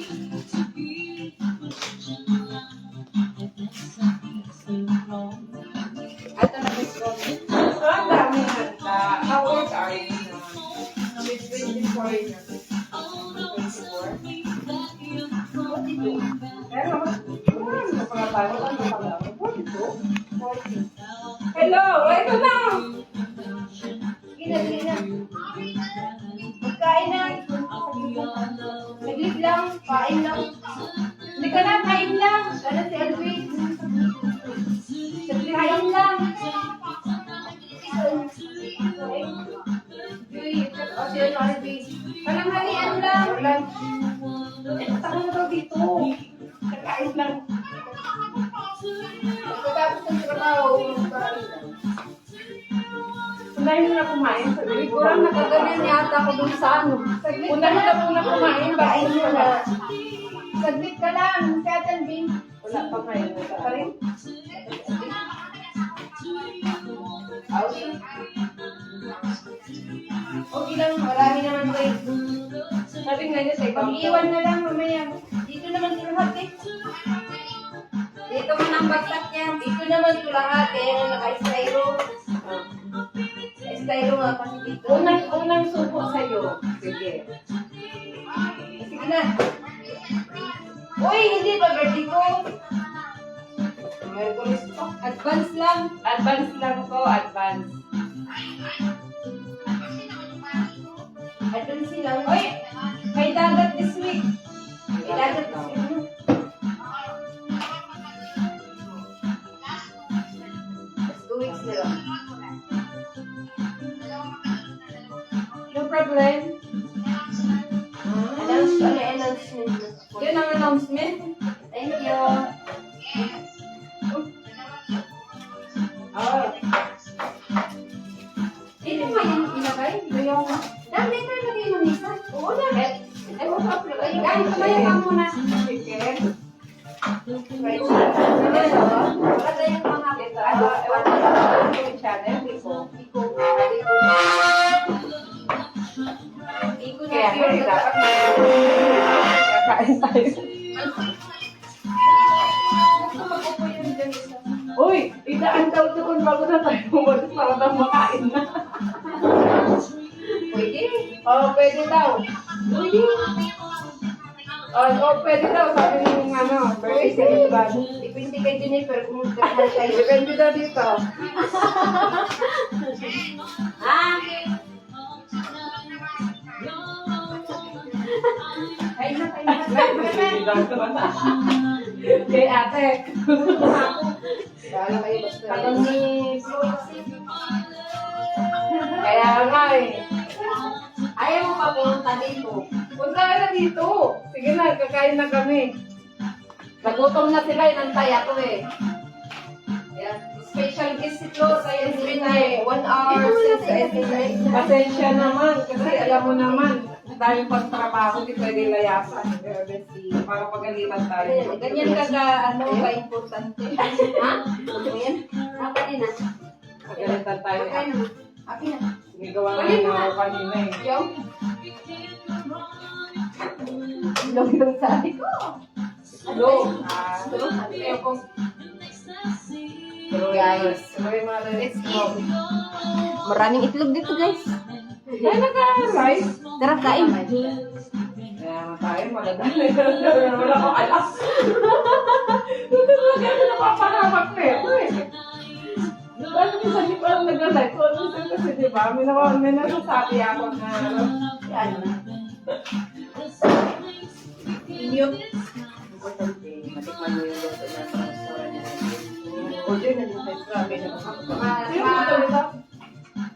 At ano may comment? Ang dami handa. How old are you now? With 24 na. 24? Pero, napakatawa lang na pala. 42? 40. Hello! Ito na! Gina. Magkain na. Saglit lang. Kain lang. Hindi ka na, kain lang. Sana si Alvin. Saglit kain lang. O si Alvin. Walang halian lang. Saka na daw dito. Kakain lang. Pagkatapos ng trabaho, magkain lang. Unahin mo na kumain. Sabi ko, Kurang nakaganyan yata ako dun sa ano. Saglit ka unahin lang. na muna kumain. Kain mo na. Saglit ka lang. Si Alvin. Wala pa ngayon. Wala pa rin. Okay lang, marami naman kayo. Sabi nga niya sa ikaw. Pag-iwan na lang mamaya. Dito naman ito lahat eh. Dito man ang bagsak niya. Dito naman ito lahat eh. Yung naka-styro. Styro nga kasi dito. Unang suko sa'yo. Sige. Sige na. Uy, hindi ba birthday ko? Merkulis pa. Advance lang. Advance lang ko. Advance. Advance lang. Uy, may dagat this week. May dagat this week. Just 2 weeks na lang. No problem. Announcement. Yun ang announcement. Thank you. Oh. Dito mo yung ilagay? Yung... Dami tayo lagay ng isa. Oo na. Eh, wala pa pala. Ay, kamaya ka muna. Chicken. Right. Wala tayong mga kita. Ewan ko lang yung channel. Iko. Iko na Kaya pure. dapat kakain tayo. Gusto mag-upo yun dyan isa. Uy, idaan daw doon bago na tayo umalis para daw makain na. Pwede. Oh, pwede daw. Pwede. Oh, pwede daw. Sabi ng birthday celebrant. Depende kay Jennifer kung magkakal tayo. Depende daw dito. Ah! Ay na, ay na. Kay ate. Kala kayo basta. Tanong ni Kaya nga eh. Ayaw mo pa pumunta dito. Punta ka na dito. Sige na, kakain na kami. Nagutom na sila, inantay ako eh. Yeah. Special guest si Flo sa SB na eh. 1 hour since SB na eh. Pasensya naman. Kasi alam mo naman, dahil pag trabaho, di pwede layasan. Para pagalitan tayo. Ganyan ka ka-importante. Ha? Ganyan? Apa din ah. Pagalitan tayo. Okay na. Happy na. Sige, gawa na ako kanina eh. Yung? Ilong yung sabi ko. Hello. Ayaw ko. Guys. Tuloy mga Let's eat. Maraming itlog dito guys. Ay, naka-rice. Tara, kain. Kaya nga tayo, maladali. Wala ko alam. Dito na kaya napapahamak na ito eh. Ano minsan di pa lang nag-live ko? Kasi di ba, may nasasabi ako na Yan. Yung importante, matikman mo yung luto na sa restaurant niya. Order na din tayo. Grabe na Sino ba ito nito?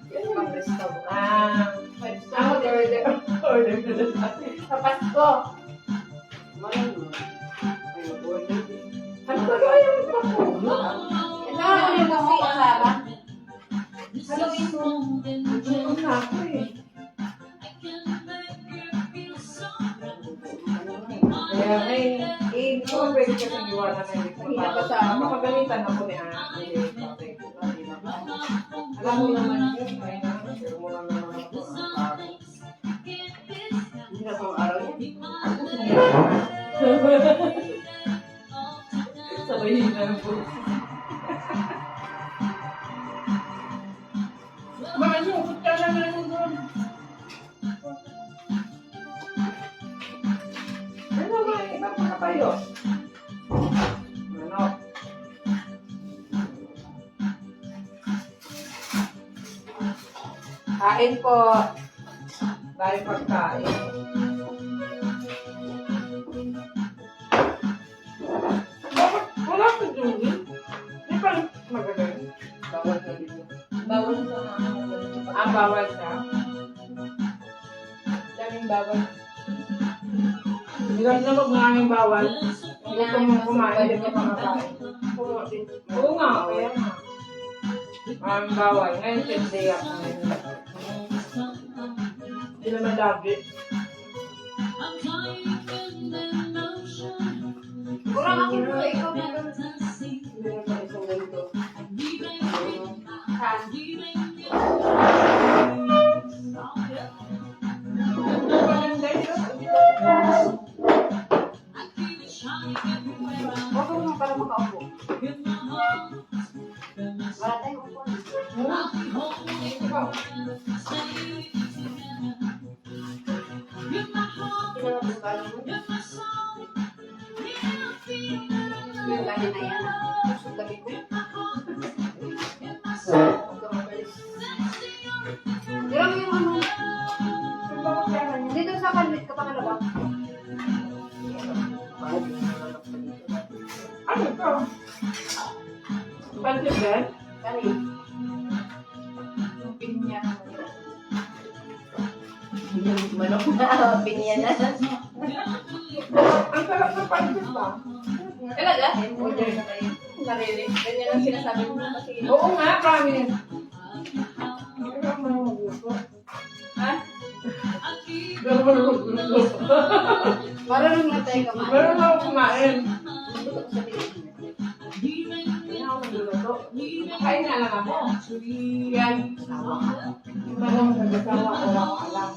Yung pang restaurant. Order ko na natin. Sa Pasko. Malay mo. Ay, order din. Ano ba kaya mo sa Pasko? Ito ang ulit mo kasama. Halloween mo. Gutom na ako eh. Kaya may i-corporate kasi iwanan na yung mapagalitan ako ni Ate. Alam mo naman yun, ay na, mo naman ako. Hindi na pang araw yan. Ako Sabay hina po. Bakit sumukot ka lang na yun doon? Ano ba? Iba pa kayo? Ano? Kain po. Dahil pagkain. Bakit? Wala ka dun eh. Di ba magaling? Bawal ka dito. Bawal sa mga Ang bawal ka. daming bawal. Hindi ka na mag-maraming bawal. Gusto mong kumain, hindi ka Kaya makakain. Oo nga, kaya nga. Maraming bawal. Ngayon, Tuesday ako ngayon. Hindi naman lagi. kurang ako po, ikaw na lang. Hindi naman isang ganito. Ha? Maganda yun. Huwag mo para makaupo. Wala tayong upo. Kilala mo ba yun? Yung gani na yan. Sa tabi ko. Huwag ka mabalis. Tira mo yung ano. Dito sa kalit ka pangalawa. Ano ito? Pansit din? Kali. Yung pinya. Manok na. Pinya na. Ang sarap ng pansit ba? Talaga? Order na kayo. Sarili. Ganyan ang sinasabi mo kasi. Oo nga, promise. Hindi ka naman magusto. Ha? Hindi ka naman magusto. Marunong na tayo kumain. Meron na ako kumain. Gusto ko sa tinig. Hindi na ako magluluto. Kain na lang ako. Yan. Iba naman nagkasawa, wala akong alam.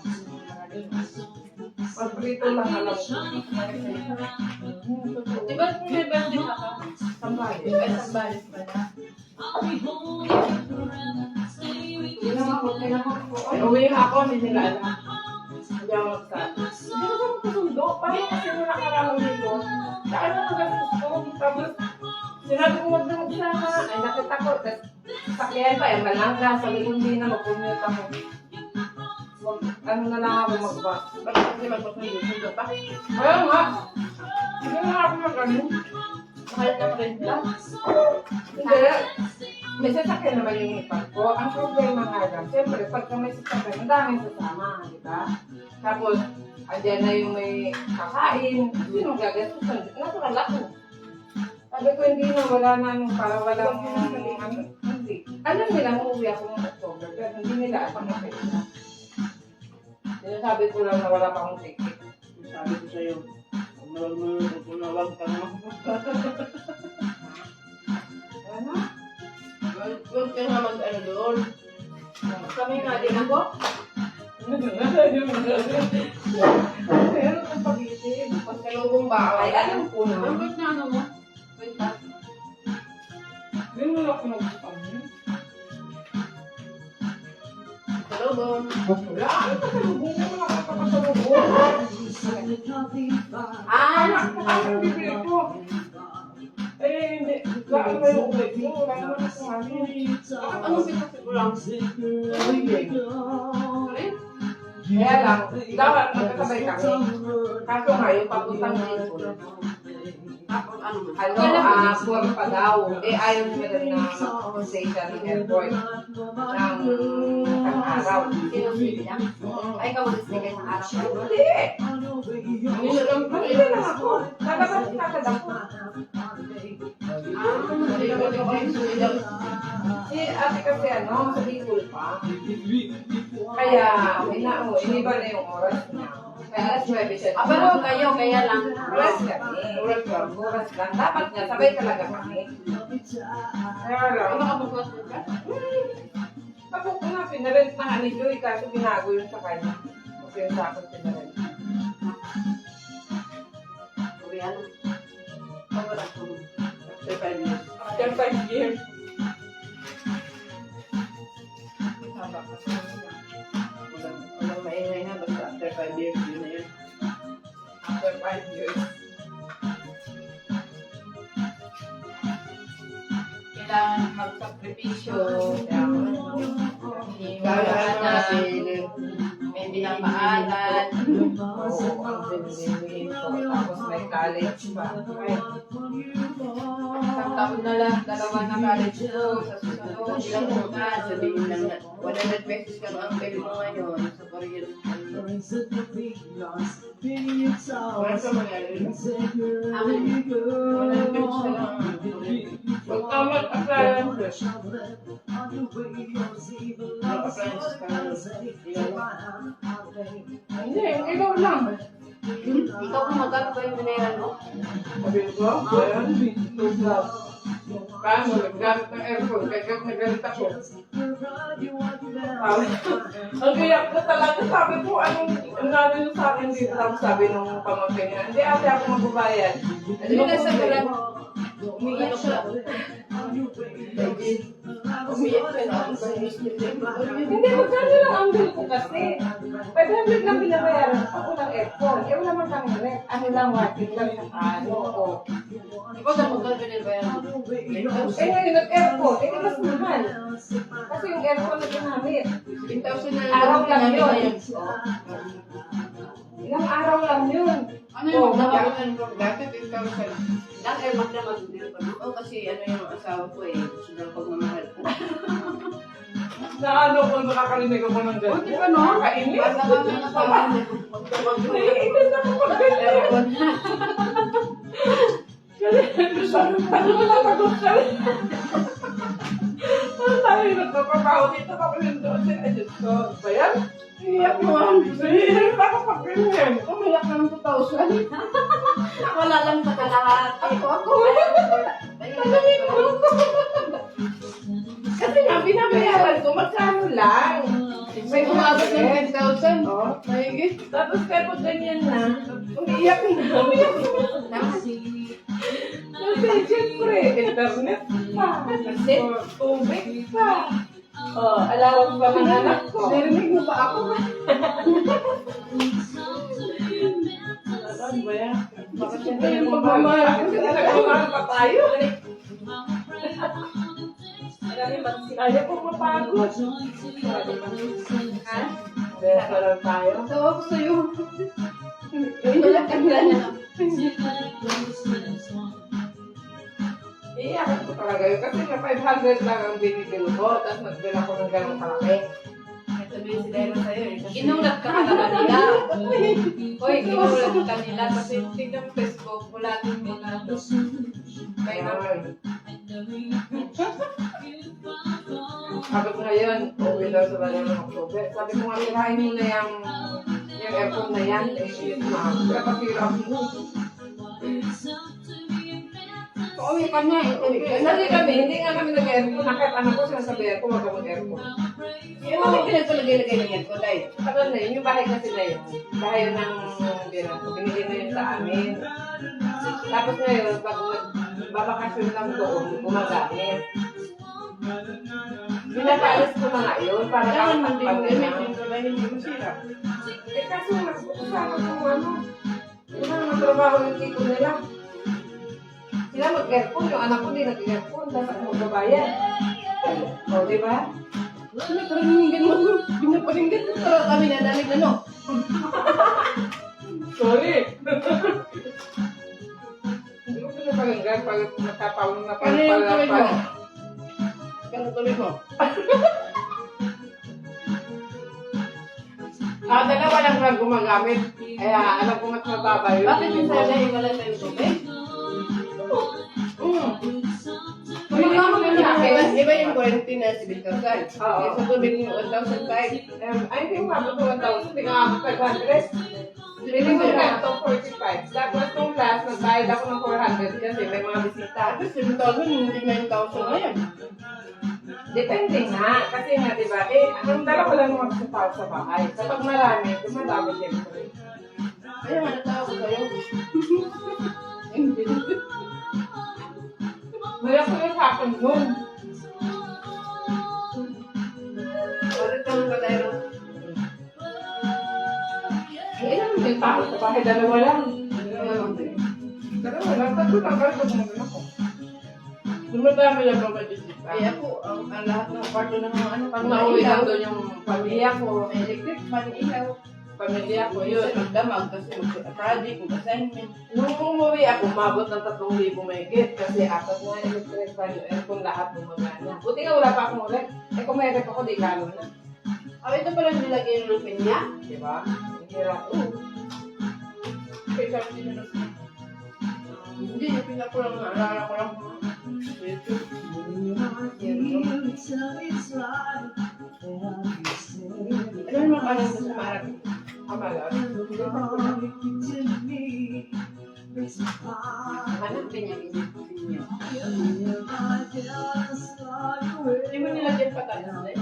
Pagprito lang alam ko. Di ba may birthday ka pa? Sambali. Ay, sambalis pa na. Hindi naman ako, Ay, uwi nga ako, hindi nila alam. Hindi ako magsabi. Hindi ko naman kasundo. Paano kasi nung nakaraan nito? Saan na nagkasundo? Tapos, sinabi ko huwag na magsama. Ay, nakita ko. Tapos, sakyan pa, yung malangga. Sabi ko, hindi na mag-commute ako. Ano na lang ako magba. Bakit kasi magpapasundo pa? Kaya nga. Hindi na ako mag-ano. Mahal na renta. Hindi. May sasakyan naman yung ipag ko. Ang problema nga lang, siyempre, pagka may sasakyan, ang daming sasama, di ba? Tapos, andyan na yung may kakain. Sino gagasusan? Natural ako. Sabi ko, hindi na, wala na yung para walang ano. Hindi. Alam nila, uuwi ako ng October, pero hindi nila ako nakita. Sinasabi ko lang na wala pa akong ticket. Sabi ko sa'yo, tumawag ka na. Ano? Huwag ka nga mag-ano doon. Kami nga din ako. Meron kang pag-isip. Pagkalubong ba? Ay, alam ko na. Ang ba't na ano mo? Kwenta. Hindi mo lang ako nagpapagin. Kalubong. Wala, ano pa sa lubong? Hindi mo lang ako pa sa lubong. Ano bibili ko? Eh, hindi. Saan ba yung ulit mo? Wala naman ako ano. Ano pinasa ko lang? Kaya lang, dapat magkasabay kami. Kaso nga, yung papuntang dito. Tapos ano mo? Buwan pa daw. Eh, ayaw nila na station ng airport ng araw. Sino niya? Ay, ikaw mag-stay ng araw. Hindi! Hindi lang ako. Lalabas ka agad ako. Eh, ate kasi ano, sa Bicol pa. Kaya, iniba na yung oras niya. Kaya alas 9 siya. Pero kayo, kaya lang. Oras kami. Oras lang. Dapat nga, sabay talaga kami. Kaya lang. Ano ka magbukas ka? Tapos ko nga, pinarent na nga ni Joy, kaso binago yun sa kanya. Kasi yung sakot pinarent. Uwi yan. Pagkakas ko. After 5 years. After 5 years. Haba kasi. Walang maingay na. Basta after 5 years, yun na yun. After 5 years. Kailangan magsakripisyo. Hindi mo Kaya na natin. may binapaalan. Oo, ang pinili ko. Tapos may college pa. Ay, Isang taon na lang, 2 na college ko. Sa susunod, ilang buwan. Sabihin lang na 100 pesos ka ang bill mo ngayon sa Korean. Wala sa mga yun. Amin, 100 pesos ka lang. pag tamat appliances. Naka-friends ka. Hindi, ikaw lang. Ikaw kung magkano ba yung binayaran mo? Sabi ko, ayan, 2 plus. Kaya mo, naggamit ng aircon, kaya nagalit ako. Ang iyak ko talaga, sabi ko, anong namin sa akin dito, tapos sabi nung pamangkin niya, hindi ate ako magbabayad. Ano yung nasa bulan? Umiiyak siya. Umiiyak ka na. Hindi, magkano lang ang bill ko kasi. 500 lang binabayaran ako ng aircon. Eh, wala man kami rent. Ano lang, working lang sa ano. O. Ikaw na magkano binayaran mo? Eh, ngayon, nag-aircon. Eh, mas mahal. Kasi yung aircon na ginamit. 10,000 na Araw lang yun. binayaran. Ilang araw lang yun. Ano yung Oo, binayaran mo? Dati 10,000. Lang airlock naman din pa. Oo, kasi ano yung asawa ko eh. Gusto ng pagmamahal ko. Na ano kung nakakarinig ako ng gano'n. Buti pa no? Nakakainis. Basta ka ng asawa ko. Naiinis ako pag ganyan. Aircon. Ano mo napagot ka? Ang tayo nagpapabaho dito pa rin doon. Ay, Diyos ko. Ba yan? Iyak mo ang iyak ako pag ganyan. Umiyak na ng 2,000. Wala lang sa kalahati. Ako. Talamin mo. Kasi nga, binabayaran ko, magkano lang. May umabot ng 10,000. Oh. Mahigit. Tapos kaya pag ganyan na, umiiyak na. Umiiyak na. Kasi siyempre, internet pa. Kasi tubig pa. Oh, alawag pa ng anak ko. Narinig mo ba ako? Ano ba yan? Bakit siyempre yung magmamahal? Kasi nagmamahal pa tayo. Kaya ko mapagod. Ha? Besa lang tayo. Tawa ko sa'yo. Wala ka na. Iiyak ko talaga yun. Kasi nga 500 lang ang binibil ko. Tapos nagbil ako ng ganong kalaki. Sabihin sila yun sa'yo eh. Ginulat ka na kanila. Hoy, ginulat ka nila. Kasi tingnan mo Facebook, wala din mga kaya naman. Sabi ko ngayon, okay daw sa banyo ng October. Sabi ko nga, mirahin mo na yung aircon na yan. Eh, kaya patira ako. Pauwi ka na eh. Uwi ka na. Hindi nga kami nag-aircon. Nakit anak ko, sinasabihan ko, wag ka mag-aircon. Yung mga pinagpalagay-lagay ng yan ko, dahil. Tagal na yun, yung bahay kasi na yun. Bahay yun ng binan ko. Binigyan na yun sa amin. Tapos ngayon, pag nagbabakasyon lang doon, gumagamit. Binatalis ko na nga yun, para Kailangan lang hindi mo takpan gamit na. yung trabaho hindi mo sira. Eh kaso mas kasama kung ano. Yung mga matrabaho yung tito nila. Sila mag-aircon, yung anak ko din nag-aircon, dapat mo babayan. O, di ba? Pinaparinggan mo. Pinaparinggan mo. Pero kami nanalig na no. Sorry. Hindi ko pinapalanggan pag nakapawang na Ano yung tuloy mo? pala. Ano tuloy mo? Dalawa lang na gumagamit. Kaya alam ko mas mababa yun. Bakit yung sana yung wala sa YouTube eh? Iba yung quarantine na 7,000. Oo. Sa tubig mo 1,500. Ay, hindi ko mabot ko 1,000. Hindi nga ako 500. Hindi ko lang ito 45. Tapos nung last, nagbayad ako ng 400 kasi may mga bisita. Tapos 7,000, hindi 9,000 na yan. Depende nga. Kasi nga, di ba, ang dalawa lang naman sa tao sa bahay. Kapag marami, dumadami siyempre. Kaya nga natawag ko sa'yo. akin nun. Bakit ka ba tayo? Eh, ilan yung tao sa bahay? Dalawa lang. Dalawa lang. Tatlo lang. Kaya ito ako. Dumadami lang ba mag-isip ka? Kaya po, ang lahat ng kwarto ng mga ano, Pag pang nauwi ilaw, lang doon yung pamilya ko, electric, pang ilaw. pamilya ko, Yun, yun. magdamag kasi mag-project, mag-assignment. Nung umuwi ako, umabot ng 3,000 mahigit kasi apat na electric fan, aircon lahat gumagana. Buti nga wala pa akong rep. Eh kung may rep ako, di lalo na. Ito pala nilagay yung lupin niya. Di ba? Hirap. Kaya sabi din na hindi, yung pinako lang, naalala ko lang. YouTube. Ano naman ka lang sa marag? Amalas. Hanap Benjamin. Hindi mo nilagyan patatas na eh.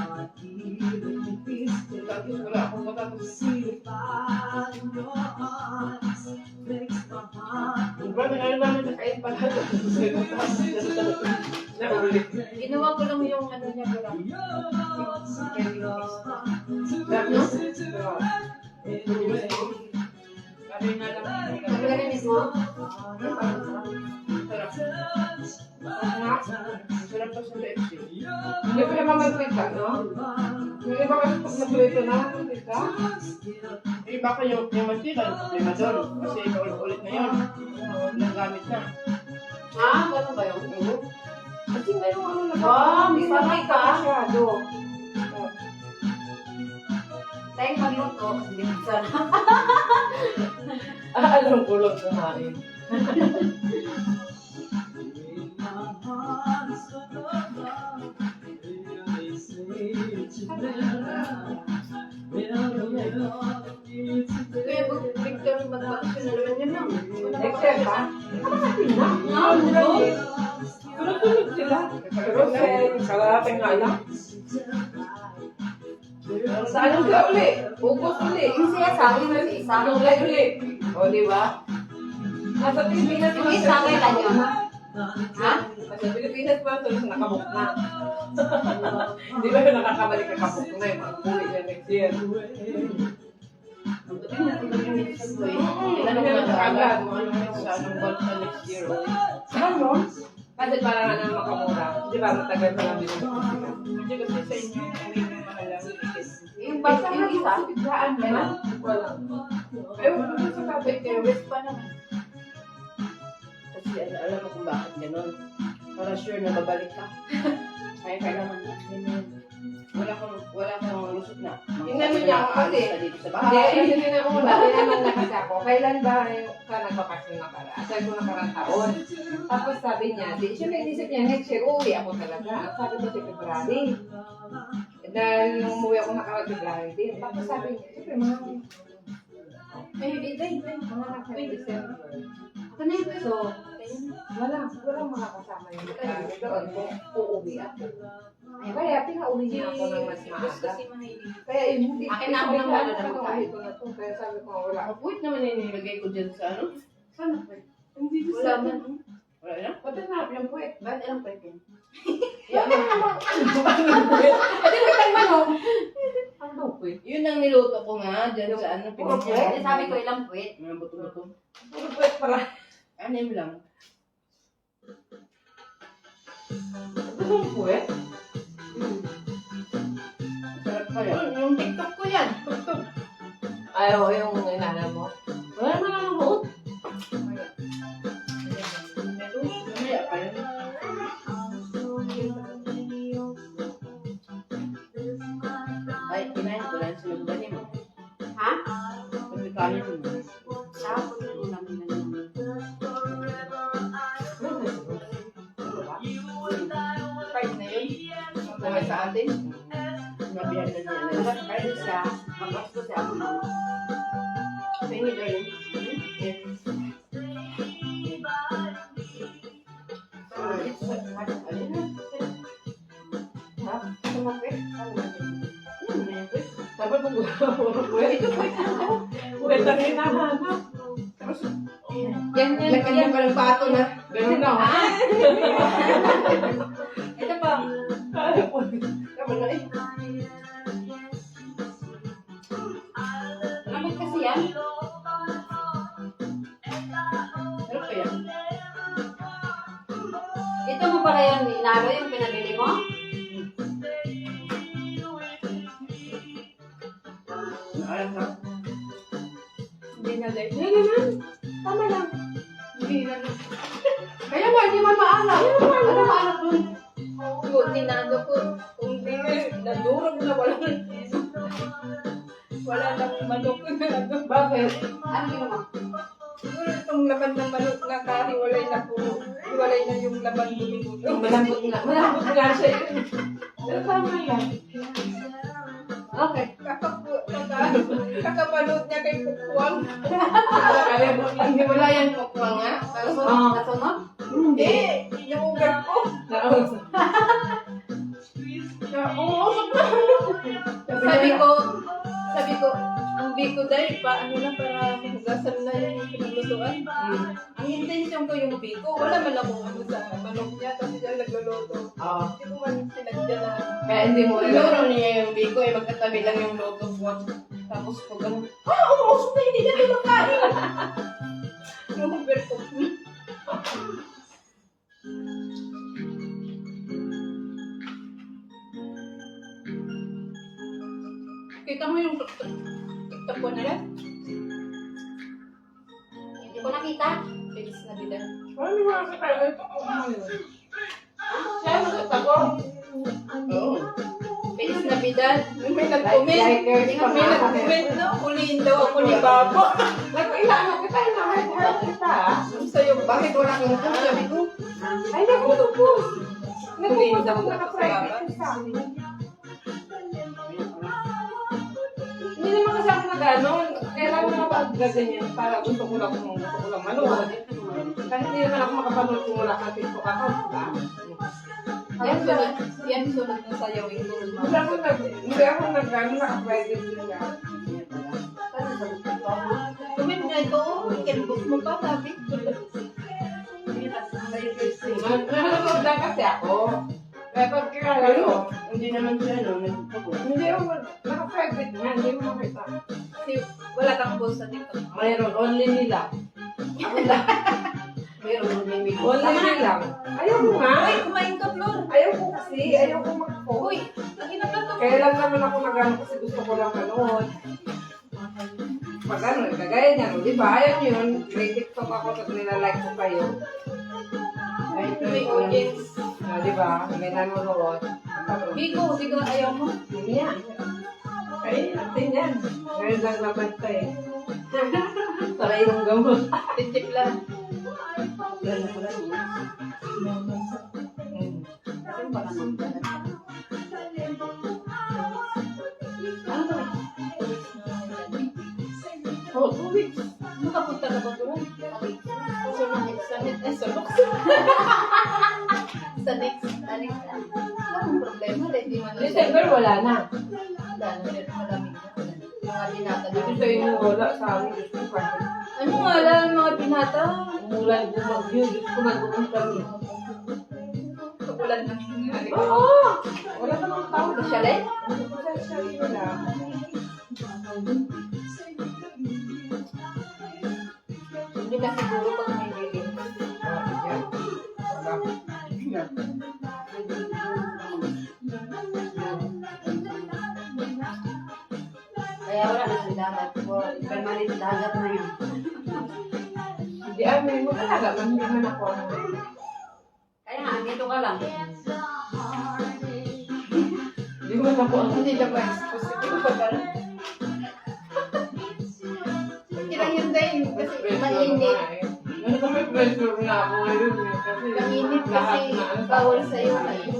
Tapos wala akong patatas. Diba, nangyayon namin na kahit patatas. Naulit. Ginawa ko lang yung ano niya ko lang. No? Sabi na lang. Sabi na rin mismo. Sarap. Sarap pa sa Pepsi. Hindi ko naman magpita, no? Hindi ba kasi pag nagluto na, magpita? Eh, baka yung mantika, yung problema doon. Kasi paulit-ulit na yun. Nagamit na. Ah, ganun ba yun? Oo. Kasi may yung ano na Wow, hindi sanay sanay ka ka. masyado. Tayong magluto, hindi ko sana. Anong kulog kumain? Kaya Victor, mag-vaccine na naman yun lang. Next year pa? Nakakating na. Tulog-tulog sila. Pero sa nga lang. Sa anong sila uli? Ugos uli. Yung siya sa akin, yung isa. Anong uli uli? O, di ba? Nasa Pilipinas Yung isa kailan yun? Ha? Nasa Pilipinas pa, so nakabuk na. Hindi ba yung nakakabalik na kabuk na yung mga uli na next year? Ilan naman agad kung ano yung sa anong ball sa next year. Ano? Kasi parang ano makamura. Di ba, matagal pa lang din. Hindi kasi sa inyo, hindi mo mahalaga. Yung basta yung isa, Biglaan ka na? Wala. Ewan ko sa tatay Kaya west pa naman. Kasi alam mo kung bakit gano'n. Para sure na babalik ka. Kaya kailangan na. Wala kang lusot na. Tingnan mo niya ako kasi. Dito sa Hindi, bahay. kasi din ako wala. Tinaman na kasi ako. Kailan ba ka nagbakasyon na para? Sabi ko nakarang taon. Tapos sabi niya, siyempre inisip niya, next year, uwi ako talaga. Sabi ko si February. Dahil nung umuwi ako nakarang February din. Tapos sabi niya, siyempre mga mga nasa December. ako na yun. So, walang makakasama yung February doon kung uuwi ako. Kaya pinauwi niya ako ng mas maaga. Kaya hindi. Akin na ako ng wala na magkain. Kaya sabi ko, wala ako. Wait naman yung nilagay ko dyan sa ano? Sana po. Hindi ko Wala sabi. man. Wala na? Pati na, yung puwet. Bakit anong pwede? Yan na naman. Pati may tanong. Ang daw puwet. Yun ang niluto ko nga dyan sa ano. Puro pinagyan. puwet? Kasi sabi ko ilang puwet. Mga buto-buto. Puro puwet pala. Anim lang. Gusto mo puwet? Sarap kaya. Yung TikTok ko yan. Ay, oo, yung inana mo. Wala naman ang buot. Mamaya pa yun. Ay, kinain ko lang sila ba mo. Ha? Pagkakain mo. Tapos ulam na yun. Kahit na yun. Naman sa atin. Nabihan na niya. Kasi siya, mag-asto siya ako lang. Sa inyo dyan. Ha? Gusto mo puwet? Sabi ko, puro puwet. Ito puwet ako. Puwet ang hinahanap. Yan, Lagyan mo ka ng bato na. Ganun na. pala yan, inalo yung pinabili mo? Ayun na. Hindi na dahil. Hindi naman. Tama lang. Hindi na. Kaya ba, hindi man maalam. Ano maalam dun? Buti na ano ko. Kung di nadurog na wala nang manok na ano. Bakit? Ano ginawa? Siguro itong laman ng manok na kariwalay na puro. Hiwalay na yung laman bumibulong. Malambot nga. Malambot nga siya yun. Pero tama yan. Okay. Kakapanood niya kay Pukwang. Kalibot lang. Hindi wala yan Pukwang nga. Nasunod? Nasunod? Hindi. Yung ugat ko. Nausap. Nauusap na. Sabi ko, ang biko dahil paano na para mahugasan na yung pinaglutuan. Ang intention ko yung biko, wala man akong ano sa manok niya, kasi siya nagluluto. Oo. Hindi ko man sinadya na. Kaya hindi mo Siguro niya yung biko, magkatabi lang yung luto ko. Tapos ko ganun, umuusap na, hindi na ito makain. Yung overcook niya. Kita mo yung TikTok ko na yan? Hindi ko nakita. Bilis na bilan. Ano yung mga kakala ito? Siya nakita ko. Oo. Bilis na bilan. May nag-comment. May nag-comment na. Huliin daw ako ni Babo. Nag-ilano kita, heart kita. Ang sa'yo, bakit wala kang ito? Sabi ko, Ay, nagpupus. huliin Nagpupus daw ako ako sa naka-private sa akin. Hindi naman kasi ako nag-anon. Kailangan mo mag-gaganyan para gusto ko lang manood. Kasi hindi naman ako makapanood kung wala kang TikTok account, ba? yan sunod na sayawin ko. Hindi ako nag-anon, naka-private sila. Comment nga ito, kinbook mo pa, sabi. Nanonood lang kasi ako. Kaya pag kilala mo, Hindi naman siya, no? Nagpapos. hindi ako naka-private nga, hindi mo makita. Kasi wala kang post sa TikTok. Mayroon, only nila. Ako lang. Mayroon ng limit. Only nila. Ayaw ko nga. Ay, kumain ka, Flor. Ayaw ko kasi, ayaw ko mag-post. Uy, ang inaplato. Kaya lang naman ako nag-ano kasi gusto ko lang manood. Pag ano, kagaya niyan, di ba? Ayaw niyo yun. May TikTok ako at nilalike ko kayo. Ay, May audience. di ba? May nanonood. Bigo, sige ayaw mo. Hindi yan. Ay, natin yan. Ngayon lang naman ito eh. Para yung gamot. Titip lang. Yan na pala niya. Hmm. Ano ba naman pala? Ano ba? Oh, 2 weeks. Nakapunta ka ba doon? Sulok. Sa next. Wala akong problema. Ready man na. December wala na. Wala na. Malamig na. Mga binata na. Dito sa inyo wala sa amin. Diyos ko, bakit? Ano nga lang mga binata? Umulan, bumagyo. Diyos ko, nag-uong kami. Kapulan ng Oo! Wala ka ng tao. Chalet? Chalet wala. Hindi na siguro pag may bilim. Kaya wala na sa dagat. Permanent dagat na yun. Hindi, may mo talaga. Hindi man ako. Kaya nga, dito ka lang. Hindi man ako. Hindi na ma-expose siguro pag ano. Ilang yun din. Kasi mainit. Ano ka may pressure na ako ngayon eh. Kasi Mainit lahat kasi na ano. bawal sa'yo na yun.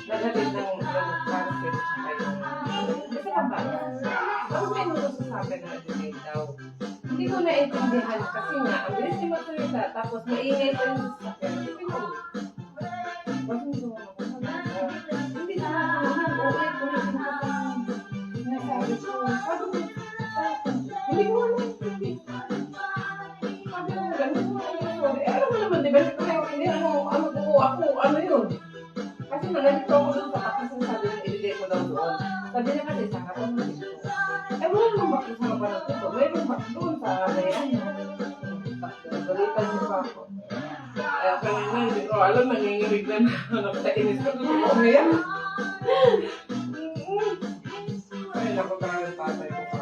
Nagalit ng parasite sa kayo. Kasi ang bata. Ang may nutos sa akin na educate daw. Hindi ko naintindihan kasi nga, ang bilis niya magsalita, tapos maingay pa rin sa akin. Hindi ko. Bakit mo hindi na ulit sinasabi ko. Hindi ko naintindihan. Sabi ko, ganun mo alam mo naman, di ba? Hindi ako, ano yun? Kasi nalito ako doon sa kapag sinasabi ng ibigay ko daw doon. Sabi na kasi sa kapag dito. Eh, wala namang bakit sa kapag dito. Mayroong bakit doon sa layan. Balitan niyo pa ako. Kaya kanina, hindi ko alam, nanginginig na nakainis ko. Gusto ko ngayon. Ay, naku, talaga yung tatay ko pa.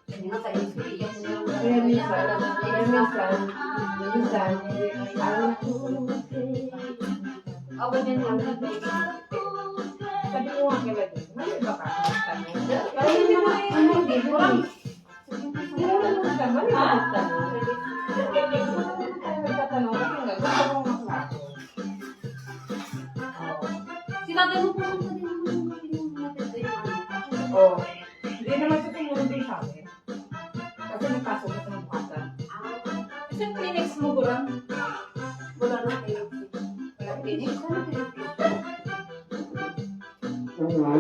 Hindi nga sa isip, iyak mo yung Kaya minsan, ayaw na ko. ako din lang. Sabi ko nga kila din, mali ba ka? Kaya hindi mo hindi mo lang. Hindi mo naman siya, mali ba ka? Nagtatanong kasi nga, gusto ko maklaro. Si tatay mo pumunta din natin sa iyo. Oo. Hindi naman sa tingin din sa akin. Kasi nagpasok ko sa bukatan. Kasi Phoenix mo kurang. Wala na kayo. Wala Phoenix.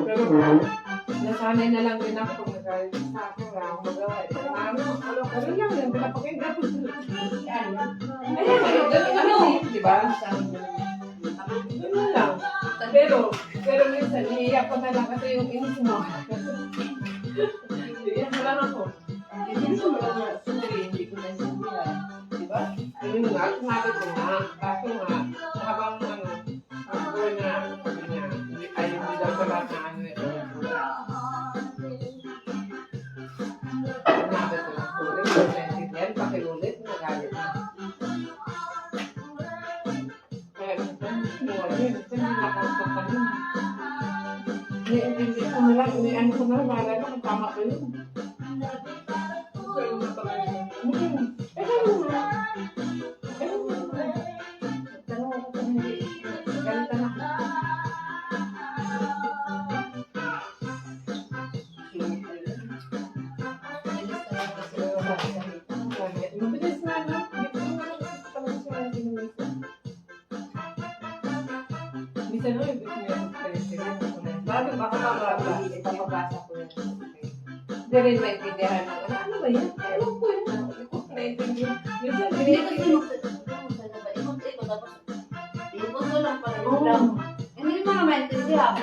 Pero nasanay na lang din ako kung nagalit sa akin. Wala akong magawa. Ano lang yun, pinapakinggan ko. Ayun, ganun ano, di ba? Ganun lang. Pero minsan, naiiyak ko na lang kasi yung inis mo. Iiyak na lang ako. Inis mo lang nga, hindi ko na sindihan. Di ba? Ayun nga, sinabi ko nga. Kaso nga, habang ako na, ayun mo daw sa lahat na ano eh. Sinabi ko lang, sorry, kung naintindihan, pakiulit, nagalit na. Kaya minsan, minsan nakakasok ka nun. Hindi ko na lang, ano ko na lang, wala na, tama ko yun. Mabilis na, no? Minsan no, yung bago baka ipapabasa ko yan. Hindi rin maintindihan na, ano ba yan? Ewan ko yun. Hindi ko naintindihan. Minsan, Hindi kasi ikot tapos ikot ko lang pala yung lang. Hindi mo na maintindihan.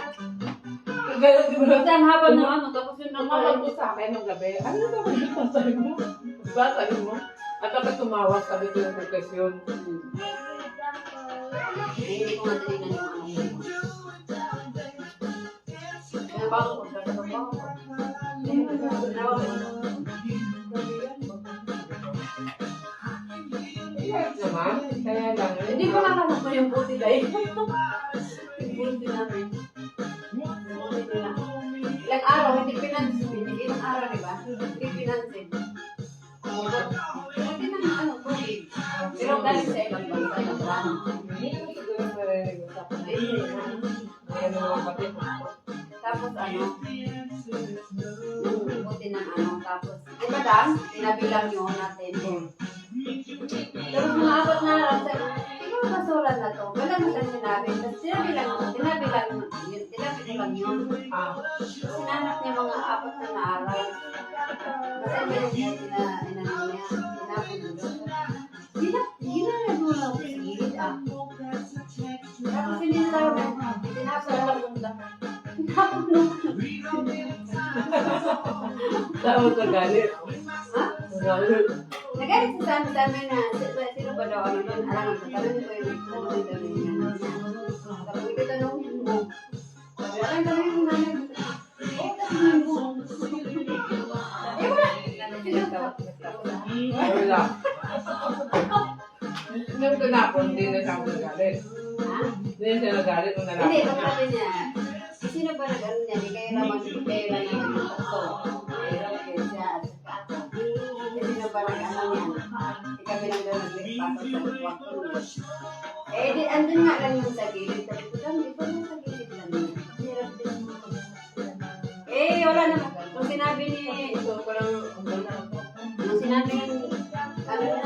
Ganun di ba? Kasi ang haba ng ano, tapos yun ang Tumawag ko sa akin ng gabi. Ano na ba yung sasabi mo? Diba, sabi mo? At kapag tumawag, sabi ko yung profesyon. Hindi ko nga tinignan yung ano ko. Kaya bago ko, sabi ko, Yes naman. Kaya lang. hindi ko nakasok yung buti dahil. Yung buti namin. Ilang araw, hindi pinansin. Ilang araw, di ba? Hindi pinansin. Hindi naman ano, COVID. Pero galing sa ibang bansa na brand. Hindi ko siguro marinig sa akin. Ayan ang mga kapatid ko. Tapos ano, buti ng ano, tapos, di ba dam? Tinabilang yun natin. Tapos mga apat na araw, sabi, ikaw basura na to. Wala mo siyang sinabi. Tapos tinabilang yun. Sinanap niya mga apat na araw. Kasi meron niya inano niya, tinapon mo doon. Ginala mo lang sa gilid Tapos sinisabi, tinapon lang yung tinapon lang. Tapos nagalit. Ha? Nagalit. Nagalit sa sabi na, sino ba daw ano doon? Alam mo, tanongin ko yung tanongin niya. Tapos ito tanongin mo. Wala yung tanongin mo namin. Tanongin mo. Wala. Nung tinapon, hindi na siya nagalit. Ha? Hindi na siya nagalit nung Hindi, nalapon pag na. sabi niya, sino ba nag-ano niya? Di kayo naman, kayo lang naman yung doktor. Kayo siya, at saka ako. Sino ba nag-ano niya? Di kami lang daw nag-pasok sa kwarto niya. Eh, di, andun nga lang yung sa gilid. Sabi ko, dami, ito yung sa gilid lang niya. Hirap din mo. Eh, wala naman. Nung sinabi ni, nung sinabi ni, ano na,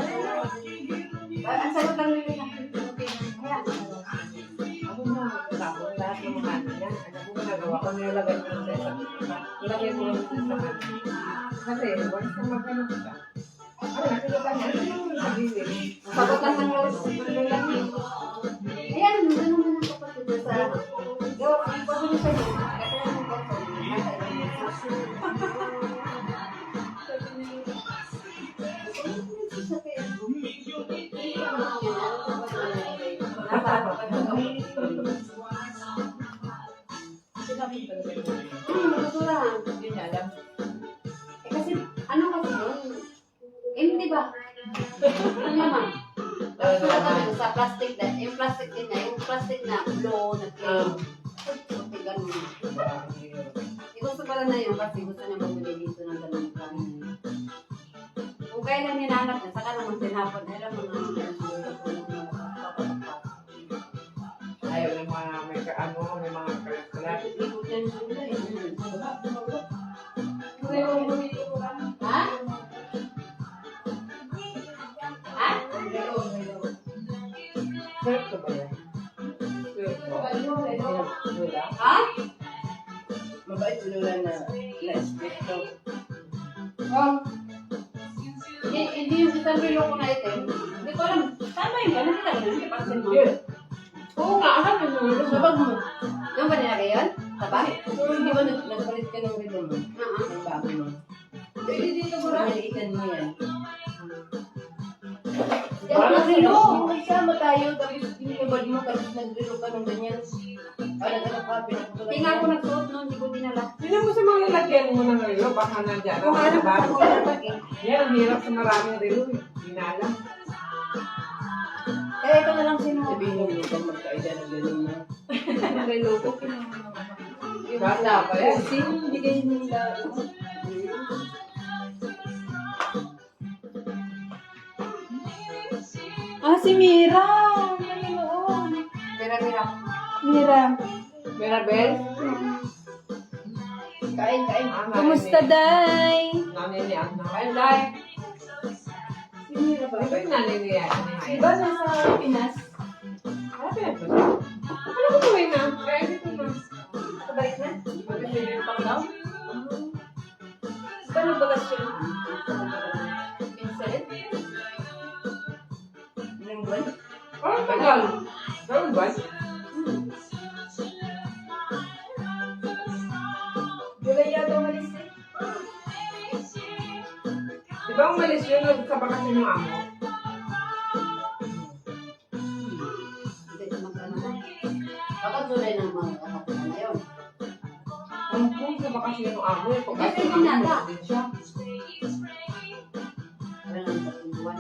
ang sagot lang nila sa akin. Kaya, Ako na, tapos lahat ng mga ano niya. Ano ko nagawa ko, nilagay ko lang sa isang isa. Nilagay ko lang sa isang isa. Kasi, once na magkano ka. Ano, nakikita niya, ano yung sabihin? sagot lang ng lalaki. Ayan, ganun mo ng kapatid na sa, gawa, ang pagod sa iyo, kasi ang kapatid, nasa kami talaga. Basurahan. Hindi niya alam. Eh kasi, ano kasi yun? Hindi ba? Ano naman? Basura kami sa plastic na, yung plastic din na, yung plastic na blow, na plain. Okay, ganun. Eh, gusto pala na yun kasi gusto niya bumili dito ng ganun kami. Kung kailan hinahanap niya, saka naman tinapon. Alam mo na, Ayaw ng mga may kalat-kalat. ikot yan yung sila eh. Ha? Ha? Swerte ba yan? Swerte. Wala. Ha? Mabait si Lola na na-espeto. Oh. Hindi yung isang relo ko na item. Hindi ko alam. Tama yun ba? Nakita ko yun. Parang sa Yes. Oo nga, alam mo yun. Sa bag mo. Yung ba nilagay yun? Sa bag? Hindi ba nagpalit ka ng relo mo? Oo. Ng bago mo? Hindi dito ko na. Maliitan mo yan. Wala Yung relo. Yung nagsama tayo, tapos tinibad mo, tapos nagrelo ka ng ganyan. Parang ano ka, pinapatulan. Hindi nga ako nagsuot noon. Hindi ko dinala. Sino mo sa mga lalagyan mo ng relo? Baka nandiyan. Kung ano pa ako na bag eh. Yan, ang hirap sa maraming relo eh. Ginala. Kaya ito na lang sinuot. Sabihin mo, kung magkaida ng ganun mo. Relo ko, kinuha Bata pa yan. Sino bigay nila? Ah, si Mira! Nanonood. Mira-mira. Mira, Mirabel? Kain, kain. kumusta, Day? Naniniyak na. Kain, Day. Si Mira ba? Ito yung naniniyak. Diba nasa Pinas? Happy na ba? Ano ko tuloy na? Kaya dito na. Kabalik na? Pag-isipin pang daw. Saan nagbakasyon? Vincent? Ilang buwan? Parang tagal. Parang ba? July yata umalis eh. Di ba umalis yun sa bakasyon ng amo? Hindi, magkano na. Baka July ng mga kakapila na yun. Ang kung sa bakasyon ng amo eh. Pag Kasi pinala. din siya. Wala nang tatlong buwan.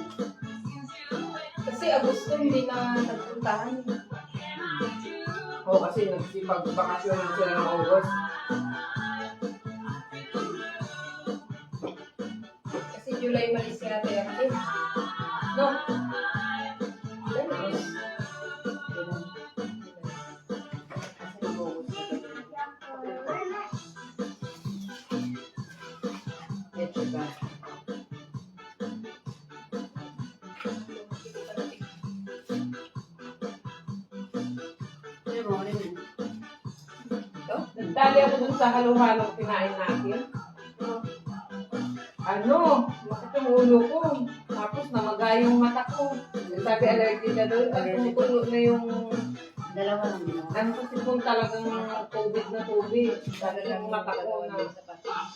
Kasi Agosto hindi na nagpuntahan. Oo, kasi nagsipag-bakasyon lang sila ng August. Kasi July malis si Ate Ate. No? July malis. Kasi nag-uusap na Ito ba? Ano mo rin yun? Nagtali ako dun sa halo-halo kinain natin. Ano? Bakit yung ulo ko? Tapos namaga yung mata ko. Sabi allergy ka doon. At tumutulo na yung Dalawa lang ginawa. ano kasi kung talagang tubig na tubig. Talagang mata ko na.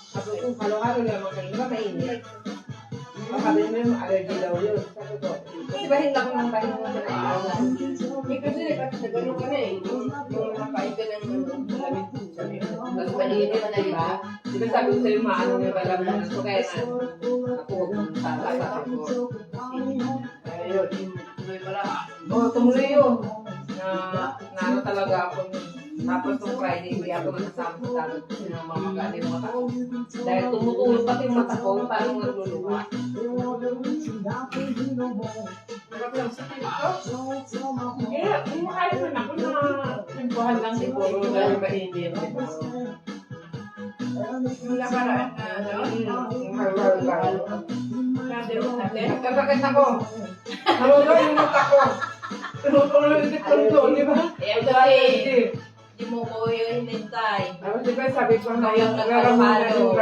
Sabi ko, halo-halo naman kayo. Ba mainit? Sabi mo yung allergy daw yun. Sabi ko, kasi bahin lang ng bahin mo sa nailawan. Eh, kasi nagkakasagano ka na eh. Yung nakain ka ng malamig. Sabi mo, mas maliit ka na iba. Di ba sabi ko sa'yo maano yung balam na so kaya na ako huwag sa sabi ko. Ayun, tuloy pala. Oo, tumuloy yun. Na ano talaga ako nun. Tapos nung Friday, hindi ako nasasama sa dagat kasi namamagaan yung mata ko. Dahil tumutulog pati yung mata ko, parang nagluluha. Sarap lang sa pinto. Kaya, kumakain man ako na simpuhan lang siguro dahil mainit. Yung nakaraan na ano? Yung halo-halo. Sabi mo natin. Nagkasakit ako. Nalulo yung mata ko. Tinutuloy yung ito, di ba? Eh, kasi, di mo ko yung hinintay. Tapos di ba sabi ko na Yung yung nagkaramalo.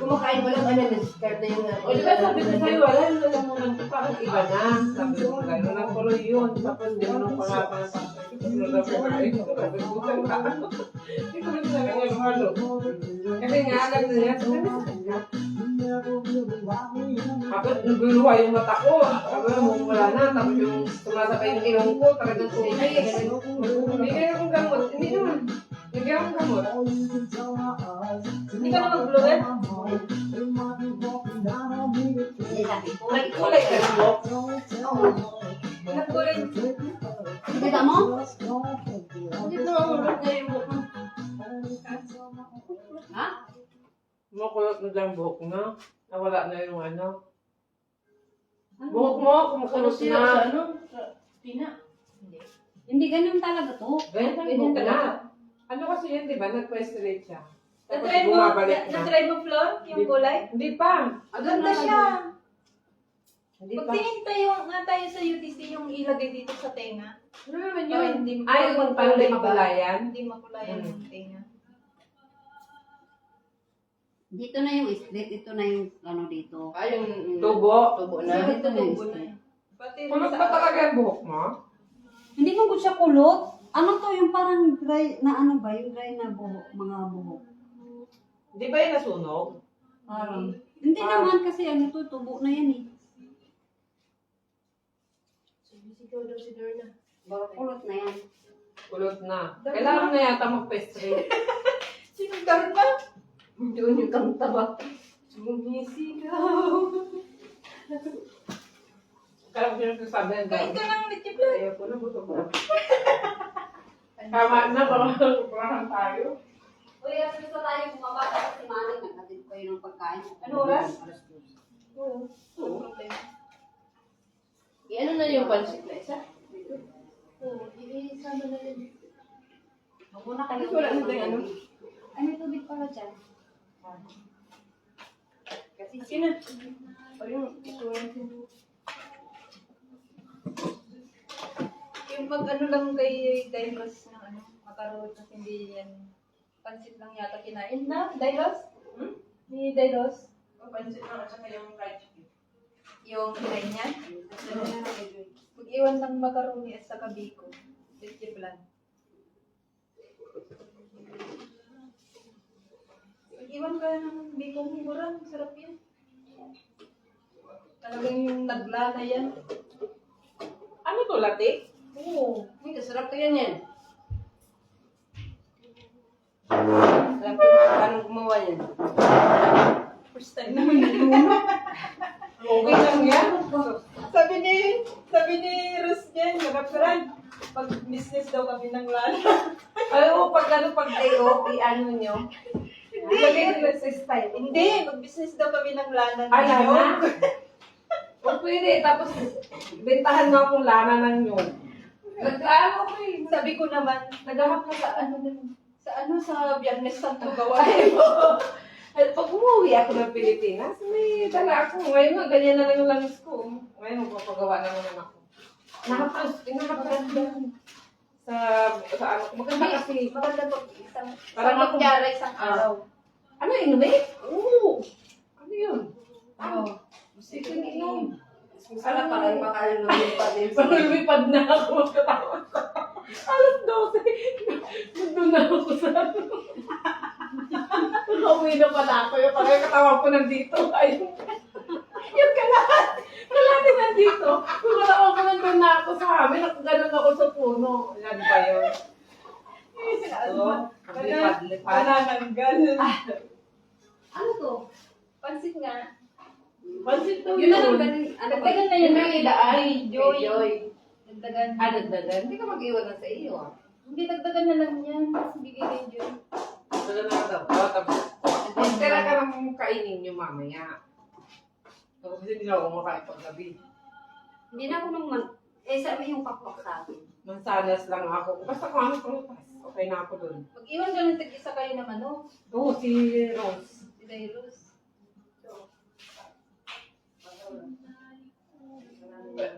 Kumakain mo lang, ano, nag-start na yung... O di ba sabi ko sa'yo, wala yung alam mo lang parang iba na. Sabi ko gano'n ang tuloy yun. Tapos di mo nang pangapan sa sabi ko butan ka. Hindi ko rin sinabi ng halo. Kasi nga alam nila, tapos nagluluha yung mata ko. Sabi mo, wala na. Tapos yung sumasabay yung ilong ko, talagang tumigay. Hindi kaya kung gamot. Hindi naman. kulay ka ng buhok? Ilang kulay? Kita mo? Bakit nangangulot na yung buhok mo? Ha? Kumukulot na dyan buhok na. Nawala na yung ano. Buhok mo, kumukulot Siya na. sa ano? Sa tina? Hindi ganun talaga to. Ganyan ang Ganyan buhok na. talaga. Ano kasi yun, di ba? Nag-straight siya. Tapos Na-try mo, bumabalik na. na-try mo, Flor, yung kulay? Hindi pa. Maganda siya. Hindi pa. Pagtingin tayo nga tayo sa UTC yung ilagay dito sa tenga. Ano naman Ay, yun? hindi Ay, yung kulay ba? makulayan. Hindi makulayan yung tenga. Dito na yung straight, ito na yung ano dito. Ah, yung Tubo. tubo Kasi na. ito na yung Tubo na. straight. Pati Kulot ba talaga yung buhok mo? Hindi mo siya kulot. Ano to yung parang dry na ano ba? Yung dry na buhok, mga buhok. Di ba yung nasunog? Parang. Hindi naman kasi ano to, tubo na yan eh. Sigaw daw si Dorna. Baka kulot na yan. Kulot na. Kailangan na yata mag-straight. Sinong Dorna? Doon yung kanta ba? Sumisigaw. Kaya ko sinasabi ng Kain ka ng litiplan. Ayaw ko na, gusto ko. Tama na, parang tayo. Uy, as gusto tayo bumaba kasi si Manny, nagkatid ko yun ng pagkain. Ano oras? Alas 12. Oo. I-ano na yung pancit na isa? Oo, i-sama na rin. Huwag mo na kayo. Wala na tayong ano? Ay, may tubig pala dyan. Kasi sina? O yung ito yung mag-ano lang kay Dairos ng ano, makarot at hindi yan. Pansit lang yata kinain na, Dairos? Ni Dairos? O, pansit na, at saka yung fried chicken. Yung kinain niya? Mag-iwan ng macaroni at saka bacon. Litiplan. Mag-iwan ka ng bacon mura, sarap yan. Talagang yung nagla na yan. Ano to, latte? Oo. Hindi, sarap to yan yan. Alam ko paano gumawa yan. First time namin nalunod. Okay lang yan. Sabi ni Rus dyan, magkapiran. Pag business daw kami ng lana. Alam mo, pag day off, i-ano nyo. Lagay nila sa style. Hindi, mag-business daw kami ng lana. Ala na. O pwede, tapos bentahan mo akong lana ng nyog. Nag-ano ko eh. Sabi ko naman, Nagahap na sa sa Biyernes Santo gawain mo. At pag umuwi ako ng Pilipinas, may dala ako. Ngayon nga, ganyan na lang yung langis ko. Ngayon, magpapagawa na naman ako. Nakapag sa ano, maganda kasi. Maganda pag isang Parang ako- kunyara isang araw. Ano yun, inumin? Oo. Ano yun? Oo. Sige, inom. Sana parang makalulupad din. Lumipad na ako magkatapos. Alas 12. Nandun na ako sa ano. Nakauwi na pala ako. Yung pagkakatawa ko nandito. Ayun. Yung kalat. Kalat din nandito. Kung wala ako nandun na ako sa amin. Nakaganon ako sa puno. Yan ba yun? Oo. Lipad-lipad. Panananggal. Ano to? Pansit nga. Pansit daw Yun na lang yun. ganun. Ano ba? Dagdagan na yun. May idaan. Joy. Joy. Dagdagan. Dagdagan. Hindi ka mag-iwan na sa iyo. Hindi, dagdagan na lang yan. Bigay din yun. Dagdagan na daw. Tapos, tira ka ng kainin nyo mamaya. Tapos hindi na ako kumakain pag gabi. Hindi na ako nung sabi yung pakpak sa akin. Mansanas lang ako. Basta kung ano prutas. Okay na ako dun. Mag-iwan ka ng tag-isa kayo ng ano. Oo, si Rose. Si Dairos.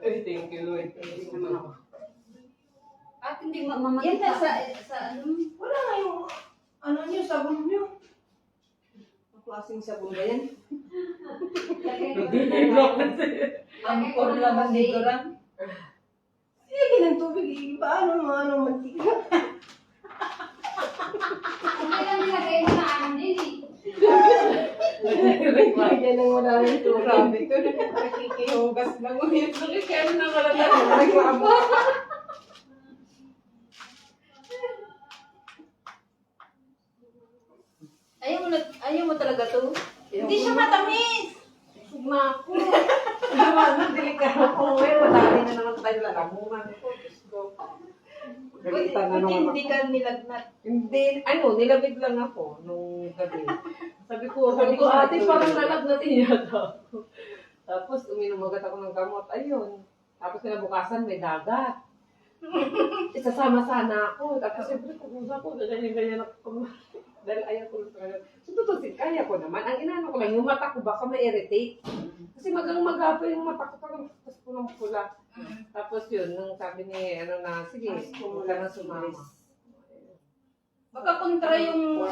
Thank you, Lord. Thank you naman ako. At hindi mamatay. Yan na sa ano. Wala nga yung, ano niyo, sabon niyo. Ang klaseng sabon ba yan? Block na siya. Ang formula ba dito rin? Sige ng tubig, paano mga ano, mantika? Hindi lang nilagay mo na ano din eh. Lagyan ng maraming tubig. Grabe ko na nakikihugas lang. Kaya ano na wala tayo. Reklamo. Ayaw mo talaga to? Hindi siya matamis! Busog na ako. Naman, delikado ko ngayon. Madami na naman tayo lalamunan ko. Diyos ko. Galitan na Buti naman hindi ako. ka nilagnat. Hindi, nilabig lang ako nung gabi. Sabi ko, ate, parang nalagnatin yata ako. Tapos, uminom agad ako ng gamot. Ayun. Tapos, kinabukasan, may dagat. Isasama sana ako. Tapos, siyempre, kukusa ko, ganyan-ganyan ako. Dahil ayaw ko sa kanya. So, tutusin, kaya ko naman. Ang inaano ko lang, yung mata ko baka ma-irritate. Kasi magang-magapo yung mata ko, parang pulang-pula. Tapos yun, nung sabi ni, sige, huwag ka na sumama. Baka kontra yung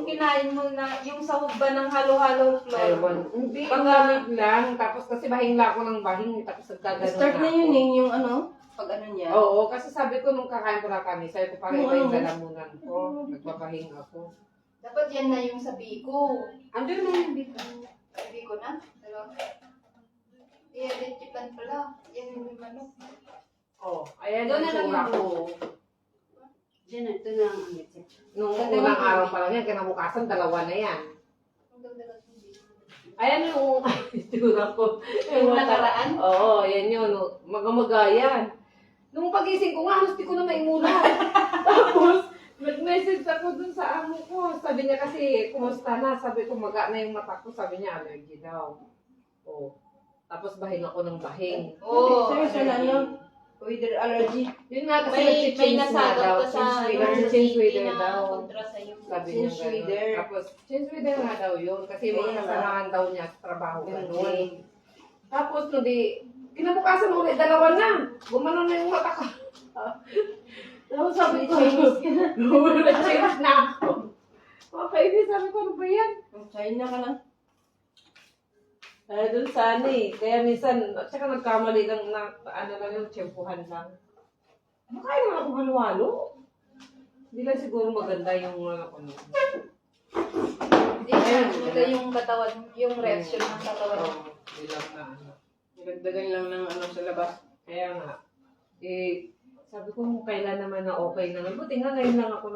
kinain mo na, yung sahog ba ng halo-halo flour. Ayun. Hindi, ang lamig lang. Tapos kasi bahing lang ako ng bahing, tapos nagkaganon Start na yun ako. yung ano, pag ano niya. Oo, kasi sabi ko nung kakain ko na kami, sabi ko parang Oo. iba yung lalamunan ko. Nagbabahing ako. Dapat yan na yung sabi ko. Andun na yung dito. Sabi ko na. Dalawa. I-identify pala. Yan yung manok. Oh, ayan Doon yung na lang tsura yung ko. Diyan, ito na ang amit. Nung unang araw pa lang yan, kinabukasan, dalawa na yan. Ang ganda ng tubig. Ayan yung tsura ko. Yung nakaraan? Oo, yan yun. Magamagayan. Nung pagising ko nga, gusto ko na maimula. Tapos, nag-message ako dun sa amo ko. Sabi niya kasi, kumusta na? Sabi ko, maga na yung mata ko. Sabi niya, allergy daw. Oh. Tapos bahing ako ng bahing. Oo. Seryoso na yun. Weather allergy. Yun nga kasi May nag-change na nasagap daw. ka sa Change weather na daw. kontra sa'yo. Sabi niya Change gano'n. weather. Tapos, change weather nga daw yun. Kasi mga Kaya nga. kasalanan daw niya sa trabaho. Ganun. Ganun. Tapos, hindi, kinabukasan ulit, dalawa na. Gumanon na yung mata ko. Tapos sabi ko, nag-change na ako. Okay, sabi ko, ano ba yan? China ka lang. Doon sana eh. Kaya minsan, at saka nagkamali lang na, lang yung tiyempuhan lang. Makain naman ako halo-halo. Hindi lang siguro maganda yung ano ko. Hindi na maganda yung katawan, yung reaction ng katawan. Hindi lang na ano. Nagdagan lang ng ano sa labas. Kaya nga, sabi ko kung kailan naman na okay naman. Buti nga ngayon lang ako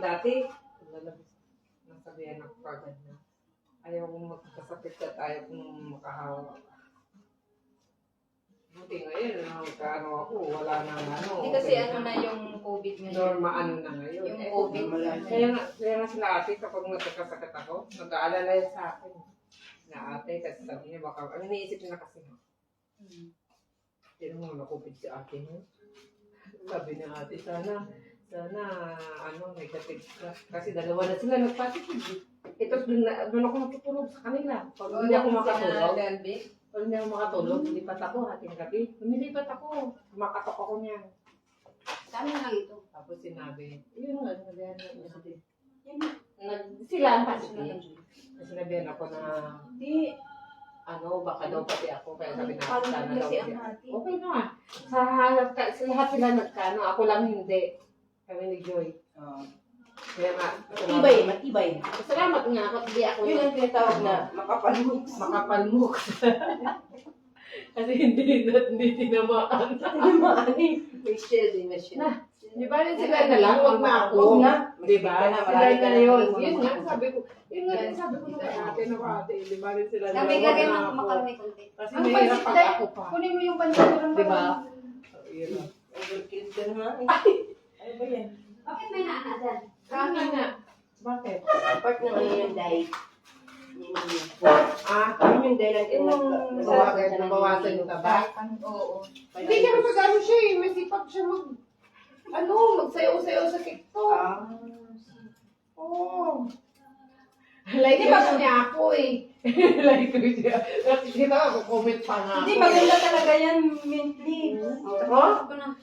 dati, nasabihan ako kagad na. Ayaw kong magkasakit at ayaw kong makahawak. Buti ngayon, magkaano ako, wala nang ano. Hindi kasi ano na yung COVID ngayon. Normal ano na ngayon. Yung COVID. Kaya nga sila ate, kapag nagkakasakit ako, nag-aalala yan sa akin. Na ate, kasi sabi niya, baka, ano iniisip niya kasi, Sino mo na-COVID si ate mo? Sabi niya ate, sana, negative ka. Kasi dalawa na sila nagpositive. Ito, doon ako natutulog sa kanila. Pag hindi ako makatulog, lipat ako ating gabi. Lumilipat ako. Makatok ako niyan. Sa amin lang ito. Tapos sinabi, yun nga, sinabihan na sabi. Sila positive. Sinabihan ako na, baka daw pati ako. Kaya sabi na, sana daw pati ako. Okay naman. Sa lahat sila nagkano, ako lang hindi. Kami ni Joy. Kaya nga, Matibay. salamat nga ako, hindi ako Yun ang tinatawag na makapalmok. makapalmuk. Kasi hindi tinamaan. May shield, may shield. Di ba rin sila na lang, wag na ako. Huwag na. Di ba? Marami ka Sila na na yun. tulungan Yun mo. nga, sabi ko nung kay ate na ate. Di ba rin sila na Sabi lang, ka wag rin na ng ako. makarami konti. Kasi Ang mahirap pansit pag dahil, ako pa. kunin mo yung pansit ng Di ba? Yun. Overkill ka na nga. Ano ba yan? Bakit may naanak dyan? Saan nga? Bakit? Part ng ano yung diet. Yun yung dahilan kaya Nabawasan yung taba. Oo. Hindi ka naman mag-ano siya eh. May sipag siya magsayaw-sayaw sa TikTok. Oo. Like ko niya ako eh. Like ko siya. Kita ako, comment pa nga Hindi, ako. maganda talaga yan, Mintli. Oh?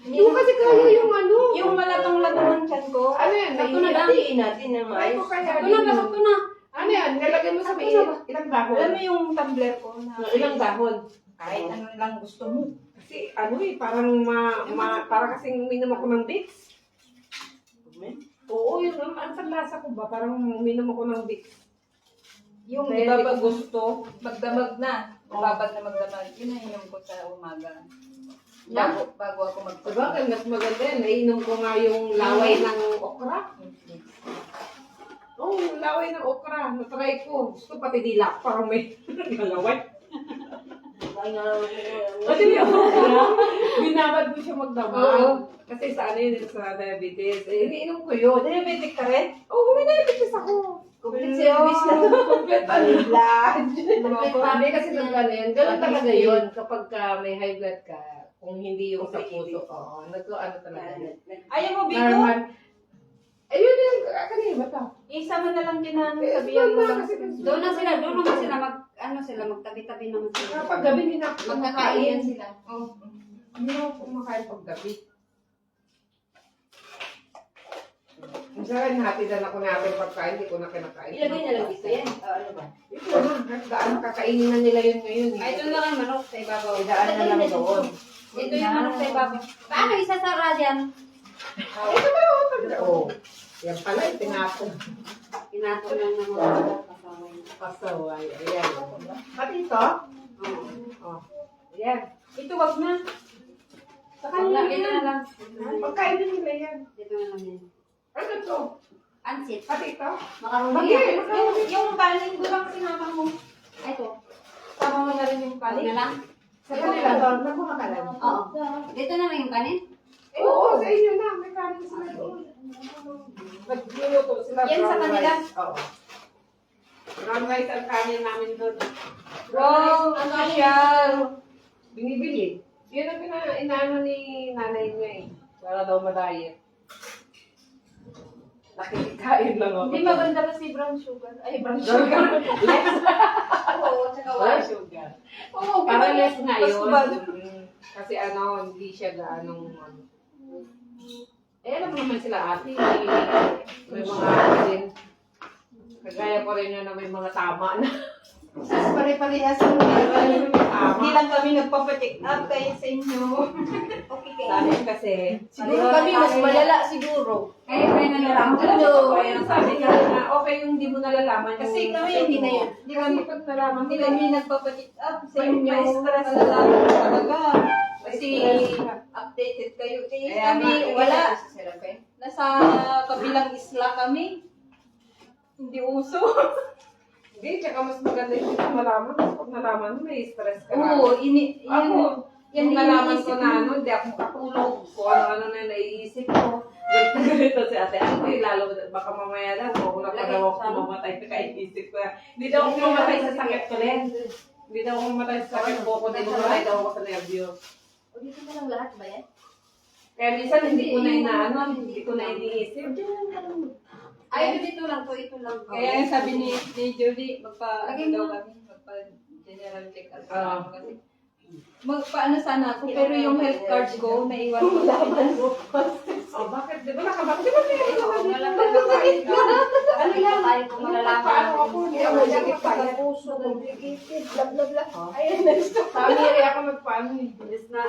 Hindi ko kasi kaya yung ano. Yung malatang-latang ng tiyan ko. Ano yan? Ito na lang. Hatiin natin ng Ay ko maayos. kaya. Ito na. Ano yan? Nalagyan mo sa may ilang dahon? Alam mo yung tumbler ko na Ilang dahon? kahit ano lang gusto mo. Kasi ano eh, parang parang kasing uminom ako ng Vicks. Oo, yun ang panlasa ko ba? Parang uminom ako ng Vicks. Yung Kaya iba hindi pag ko gusto, magdamag na. Babad na magdamag. Yun ang inom ko sa umaga. Bago ako Sabagay, mas maganda yan. Nainom ko nga yung laway ng okra. Oo, yung laway ng okra. Natry ko. Gusto pati dila. Parang may laway. Ay, nga lang Kasi yung binabad mo siya magdamag. Kasi sa ano yun, sa diabetes. Eh, iniinom ko yun. Diabetic ka rin? Oo, may diabetes ako. Complete service na to. Complete ano, blood. Complete Sabi service kasi na. ganun yun. Ganun talaga yun. Kapag may high blood ka, kung hindi yung sa puso, ano talaga yun. Ayaw mo, Biko? Normal. Ayun yung, kanina ba ito? Isama na lang kinanong sabihan mo lang. Doon naman sila magtabi-tabi naman sila. Kapag gabi din ako Magkakain sila. Hindi ako kumakain pag gabi. Minsan, hatidan ako natin pagkain, hindi ko na kinakain. Ilagay na lang dito yan. Ano ba? Ito na, kahit daan kakainin na nila yun ngayon. Ay, ito na lang manok sa ibabaw. Daan na lang doon. Ito yung manok sa ibabaw. Paano isasara dyan? Ito ba? Oo. Yan pala, tinapon. Pinatong lang ng mga kasaway. Pasaway. Ayan. Pati ito? Oh. Ayan. Ito, wag na. Sa kanila, ito na lang. Pagkain din nila yan. Dito na lang yan. Ano to? Ansit. Pati ito? Makaroni. Yung kanin ko lang sinama mo. Ay, ito. Sama mo na rin yung Huwag na kanin. lang. Sa kanila doon, nagkumakalan. Oo. Dito na lang yung kanin. Eh, oo, sa inyo na. May kanin sila doon. Nagluluto sila. Yan sa brown kanila? rice. Oo. Brown rice ang kanin namin doon. Wow, ang social. Binibili. Yun ang inaano ni nanay niya eh. Para daw ma-diet. Nakikikain lang ako. Hindi maganda ba si brown sugar? Ay, brown sugar. Oo, tsaka Wala white. sugar. Oo, Para less na Mas yun. bad. Kasi ano, hindi siya gaanong ano. Eh, alam mo naman sila ate. May mga ate din. Kagaya ko rin yun na may mga tama na. Pare-parehas yung hindi lang kami nagpapacheck up kaya sa inyo. Okay kayo. Sa amin kasi, Siguro kami mas malala siguro. Kaya kayo na lang. kaya sabi niya na okay yung hindi mo nalalaman. Kasi kami hindi na yan. Hindi Kasi kami pag nalaman hindi mo, kami nagpapacheck up sa inyo. Malalaman ko talaga. Kasi updated kayo. Kaya kami wala. Nasa kabilang isla kami. Hindi uso. hindi, tsaka mas maganda yung hindi mo malaman. Pag nalaman mo, may stress ka na. Oo, Ako, yan yung nalaman ko iniisip na ano, hindi ako makatulog. Kung ano-ano na yung naiisip ko. Ganito si ate, ate, lalo, baka mamaya lang, kung napagawa ko mamatay na kaisip ko. Hindi daw ako mamatay sa sakit ko rin. Hindi daw ako mamatay sa sakit ko, kundi mamatay daw ako sa nervyos. O dito na lang lahat ba yan? Kaya minsan hindi ko na inaano, hindi ko na iniisip. Ay, dito lang to. Ito lang. Kaya yung sabi ni Judy, Lagay daw mo. kami, magpa-general check-up Oo. kasi magpaano sana ako, pero yung health card ko, naiwan ko sa Oh, bakit? Di ba nakabak? Di ba meron ako dito? Wala ka na. Ano lang tayo kung malalaman Paano natin. ako? Hindi ako nagkakit pa sa puso. Complicated, bla bla bla. Ayun, next. Pamiri ako nagpaano eh. Bilis na.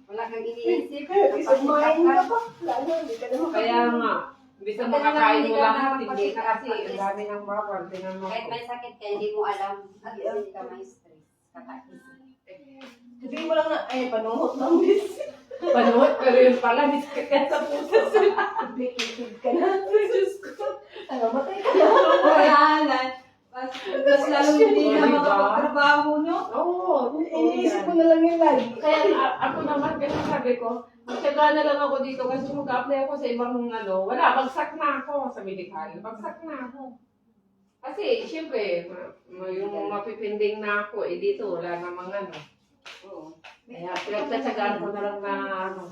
Wala kang iniisip. Isamahin ka pa. Lalo, hindi ka naman. Kaya nga, bisa Maganda makakain naman, mo hindi ka lahat, naman hindi ka kasi pag-isip. ang dami ng bawal, tingnan mo. Kahit may sakit ka, hindi mo alam. At hindi ka may stress. Kakaisip. Sabihin mo lang na, ay, panungot lang this. Panuot, pero yun pala, diskat ka sa puso sila. Complicated ka na. Diyos ko. Ano, matay ka na. Wala na. Mas lalong hindi na Diba? makapagtrabaho, no? Oo, Iniisip ko na lang yung live. Kaya ako naman, kasi sabi ko, magtyaga na lang ako dito kasi mag-apply ako sa ibang ano, wala, bagsak na ako sa medical. Bagsak na ako. Kasi, siyempre, yung mapipinding na ako, eh dito, wala namang ano. Oo. Kaya pinagtatsagaan ko na lang na ano.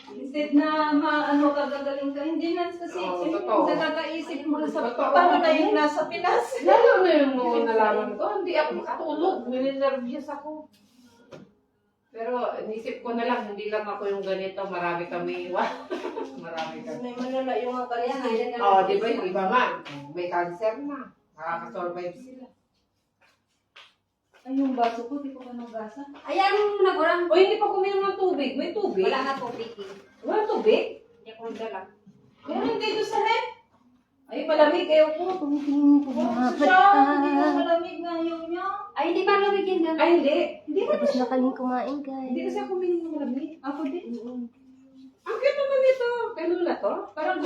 Instead na maano ka, gagaling ka, hindi na kasi Oo, totoo. nakakaisip mo na sa Totoo. paano na yung nasa Pinas. Lalo na yung mga nalaman ko, hindi ako makatulog, ninervyos ako. Pero inisip ko na lang, hindi lang ako yung ganito, marami kami. Marami kami. May malala yung mga Kaya nga, yan na. Oo, di ba yung iba nga, may cancer na. Nakakasurvive sila. Ay, yung baso ko, di ko pa nabasa. Ayan, nagurang. O, hindi pa kuminom ng tubig. May tubig? Wala na po, Vicky. Wala tubig? Hindi ako nagdala. Meron dito sa rep. Ay, malamig kayo ko. Siya, hindi ko malamig na yung niya. Ay, hindi ba lumigin na? Ay, hindi. Hindi ko Tapos na kaming kumain, Hindi guys. kasi ako uminom ng malamig. Ako din. Ang cute naman ito. Kay Lula to. Parang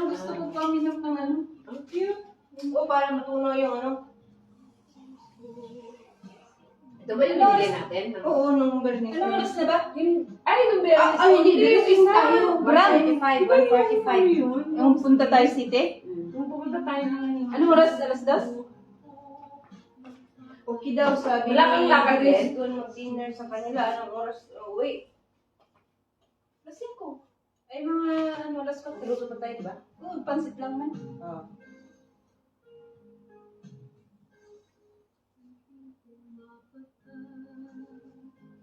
gusto ko pang minom ng ano. Ang cute. O, para matunaw yung ano. Ito ba yung binili natin? Oo, nung Bernie. Anong oras na ba? Ay, nung Bernis. Ay, hindi, Bernis yung tayo. Brand. 145. Yung punta tayo city? Yung pumunta tayo ng... Anong oras? Alas 2? Okay daw, sabi Wala kang lakad Grace din? kung mag-dinner sa kanila. Anong oras? Oh, wait. Alas 5. Ay, mga alas 4. Luto pa tayo, diba? Oo, pansit lang man. Oo.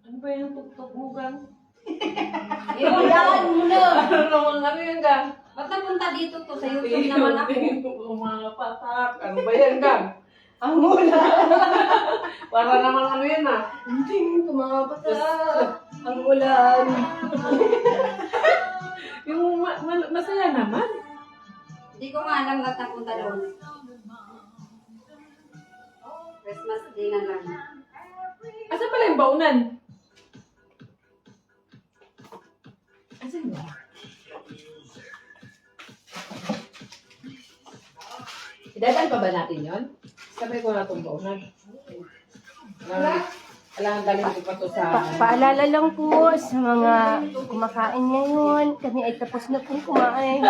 Ano ba yung tuktok mo, gang? Yun, yan muna. Ano yun, gang? Ba't napunta dito to? Sa YouTube naman ako. Mga patak. Ano ba yan, gang? Ang mula. Para naman ano yan, ah. Hindi, kumabata. Ang ulan. Yung masaya naman. Hindi ko nga alam ba't napunta doon. Christmas Day na lang. Asan pala yung baunan? Asan ba? Idadaan pa ba natin yun? Sabay ko na itong baunan. Kailangan dalhin ko pa to sa... Paalala lang po sa mga kumakain ngayon. Kami ay tapos na pong kumain.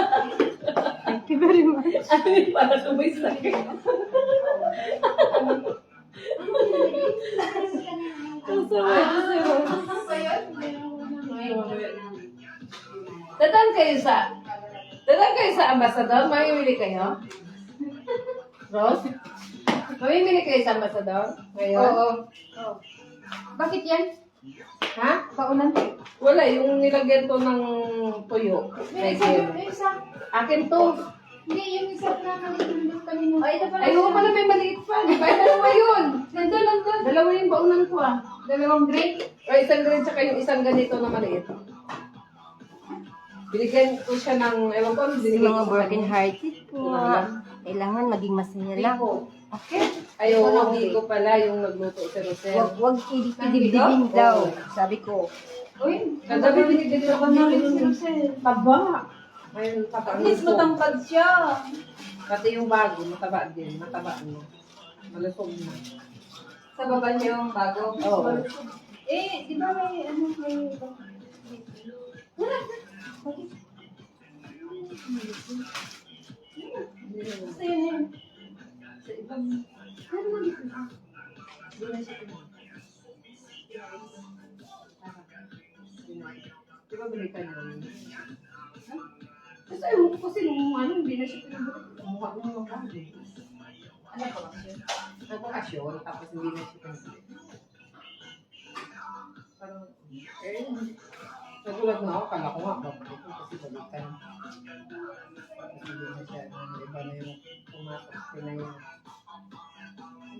Thank you very much. Para sumay sa akin. Dadaan kayo sa Ambassador? Mamimili kayo? Rose? Mamimili kayo sa Ambassador? Ngayon? Oo. Bakit yan? Ha? Paunan? Wala, yung nilagyan to ng tuyo. May isa. Akin to. Hindi, yung isa na nalilindot kanina. Ay, ito pala. Ay, oo pala, may maliit pa. Di ba? Dalawa yun. Nandun. Dalawa yung baunan ko ah. Dalawang grade. O isang green tsaka yung isang ganito na maliit. Binigyan ko siya ng, ewan ko, Sa binigyan mga ko sa broken kanya. hearted po. Kailangan maging masaya lang. Okay. Ay, oo, hindi ko pala yung nagluto si Rosel. Huwag idibdibin daw. Sabi ko. Uy, Kagabi binigyan ko namin ng si Rosel. taba. Ngayon, At taba least ko. matangkad siya. Pati yung bago, mataba din. Mataba mo. Malusog na. Sa baba niya yung bago. Oo. Eh, di ba may Basta yun yun. Sa ibang... Ano mo dito? Di na siya Di ba balikan mo yun? Basta ayaw ko kasi nung ano, hindi na siya pinabalik. Mukha mo yung bago. Ano pa kasi? Nagpakasyon, tapos hindi na siya pinabalik. Parang, nagulat na ako, kala ko nga, babalik ko kasi balikan. Kasi hindi na siya, iba na yung pumasok, pinayin.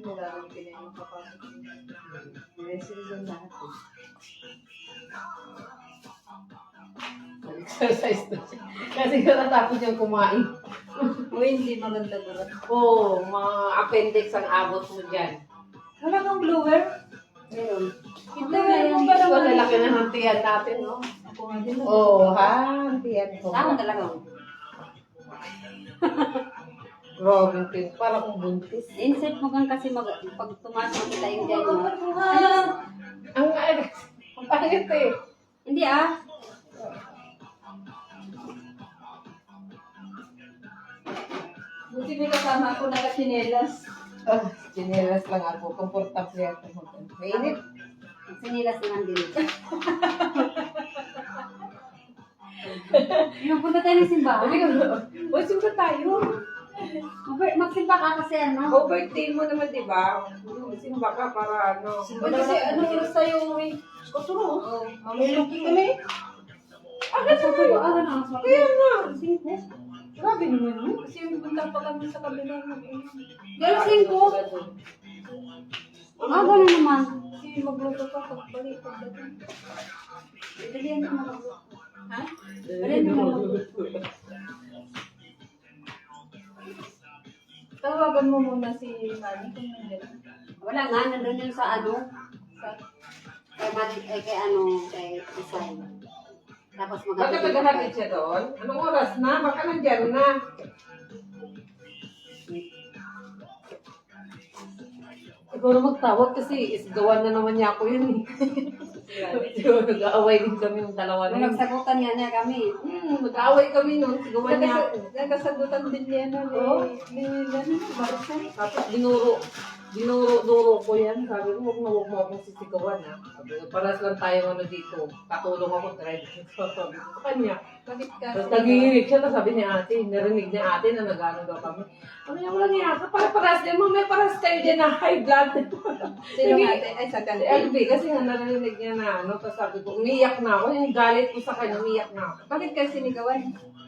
Nalalang pina yung papasok. Nire-season lahat eh. Nag-exercise na siya. Kasi katatapos niyang kumain. O hindi maganda gulat. Oo, mga appendix ang abot mo dyan. Wala kang blower? Meron. Hindi, meron pa Ito, naman. lalaki na ng tiyan natin, no? Ako nga din. Oo, ha? Ang tiyan ko. Saan talaga? Robin Pin, parang kung buntis. Insert mo kang kasi pag tumaas makita yung dyan mo. Ang pangit eh. Hindi ah. Buti may kasama ako nakachinelas. Ah, chinelas lang ako. Komportable ako. Mainit. Sinilas naman din. Pupunta tayo ng simbahan. Uy, simba tayo. Magsimba ka kasi ano. Oh, birthday mo naman, di ba? Simba ka para ano. Kasi ano oras tayo uwi? Kuturo. Oo. Mamilong kami. Agad na tayo. Aga na. Kaya nga. Grabe naman yun. Kasi punta pa kami sa kabila. Galasing ko. Ah, gano'n naman. Kasi magluto pa pagbalik. Pagdating. Dalihan ka mag- Ha? Tawagan mo muna si Manny kung nandiyan. Wala nga, nandun yun sa ano. Sa Kay ano, kay Isay. Tapos Bakit naghahatid siya doon? Anong oras na? Baka nandyan na. Ikaw na magtawag kasi isgawan na naman niya ako yun eh. So, nag-aaway din kami yung dalawa Nung na yun. nagsagutan niya kami. Nag-aaway kami nun, sigawan niya ako. Nagkasagutan din niya na Oo. ni Marisa. Tapos dinuro ko yan. Sabi ko, huwag mo akong sisigawan ha. Sabi ko, paras lang tayo ano dito. Katulong ako, drive. Sabi ko sa kanya. Bakit ka? Tapos nagiginig siya, tapos sabi ni ate, narinig ni ate na nag-ano daw kami. Ano yung wala niya, para-paras din, may paras kayo dyan na high blood. Sino ate? Ay, sa Si kantin. LB, kasi nga narinig niya na ano, tapos sabi ko, umiyak na ako, yung galit ko sa kanya, umiyak na ako. Bakit ka sinigawan?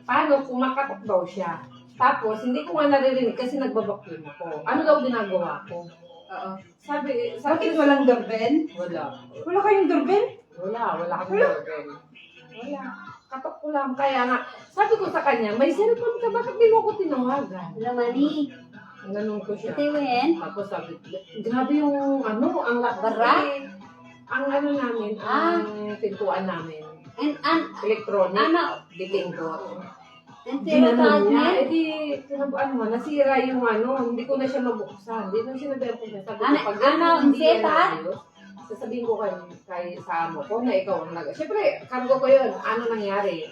Paano, kumakatok daw siya. Tapos, hindi ko nga naririnig kasi nagbabakyum ako. Ano daw ginagawa ko? Oo. Sabi, Bakit walang doorbell? wala. Wala kayong doorbell? Wala kang doorbell. Wala. Katok ko lang. Kaya nga, sabi ko sa kanya, may cellphone ka, bakit di mo ko tinawagan? Lamani. Ganun ko siya. Tiwen. Tapos sabi, grabe yung ano, ang Bara? ang ano namin, ang pintuan namin. An Electronic. ano? Dipindot. Entero Ginanon niya. niya. Eh di, ano mo, nasira yung ano, hindi ko na siya mabuksan. Hindi na sinabi ko na. Sabi ko, Ano, hindi yan inseta? ayos, sasabihin ko kay sa amo ko na ikaw ang Siyempre, cargo ko yun. Ano nangyari?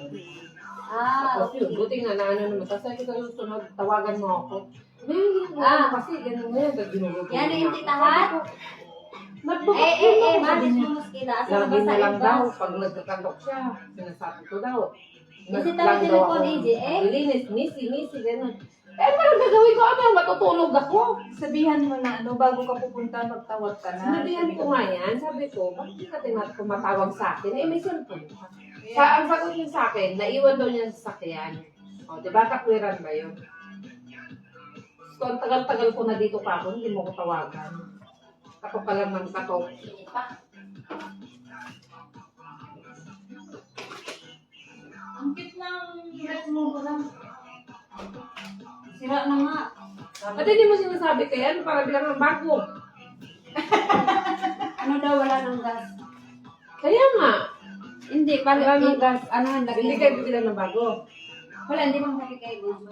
Tapos yun, Okay. buti nga na ano naman. Tapos sabi ko, sunod, tawagan mo ako. Kasi ganun mo yan. Tapos ginugulo ko Yan na yung ako. titahan? Malis mo maskila. Asa Lagi na lang ba daw, sa pag nagkakantok siya, sinasabi ko daw. Kasi Nagplan tawag daw telepon, ako. AJ, eh. Linis, misi, ganun. Eh, parang gagawin ko, ano, matutulog ako. Sabihan mo na ano, bago ka pupunta, magtawag ka na. Sinabihan ko nga yan, sabi ko, bakit di ka tumatawag sa akin? Eh, may cellphone ka. Ang sagot niya sa akin, naiwan daw niya sa sakyan. O, di ba, kakwiran ba yun? So, ang tagal-tagal ko na dito pa ako, hindi mo ko tawagan. Katok ka lang ng katok. Ang cute ng dress mo ko lang. Sira na nga. At hindi mo sinasabi kaya, ano, para bilang ng bago. Ano daw wala ng gas? Kaya nga, Hindi, wala ng gas. Ano ang lagay? Hindi kayo bibilang ng bago. Wala, hindi mo makikay gusto.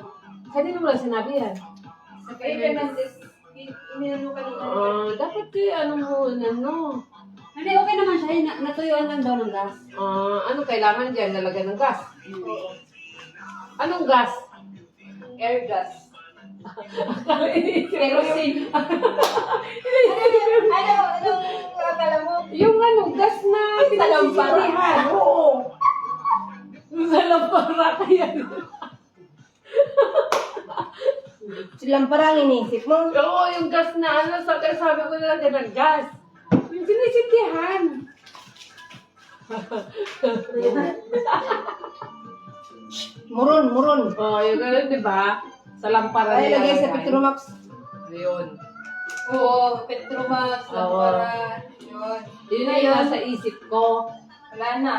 Kanina mo lang sinabi yan. Sa kay Fernandez, inano ka nila. Dapat ano mo, ano. Hindi, okay naman siya. Natuyuan lang daw ng gas. Ano kailangan dyan? Lalagyan ng gas. Anong gas? Air gas. Kerosene. Anong akala mo? Yung ano, gas na Salampara. Oo. Salampara kaya. Silang parang inisip mo. Oo, yung gas na ano, sabi ko na lang ng gas. Yung sinisindihan. Muron. Yung gano'n, di ba? Salampara Ay, nila lagay sa yan. Petromax. Ayun. Oo, Petromax, Lampara. Yun. Yun na yung nasa isip ko. Wala na.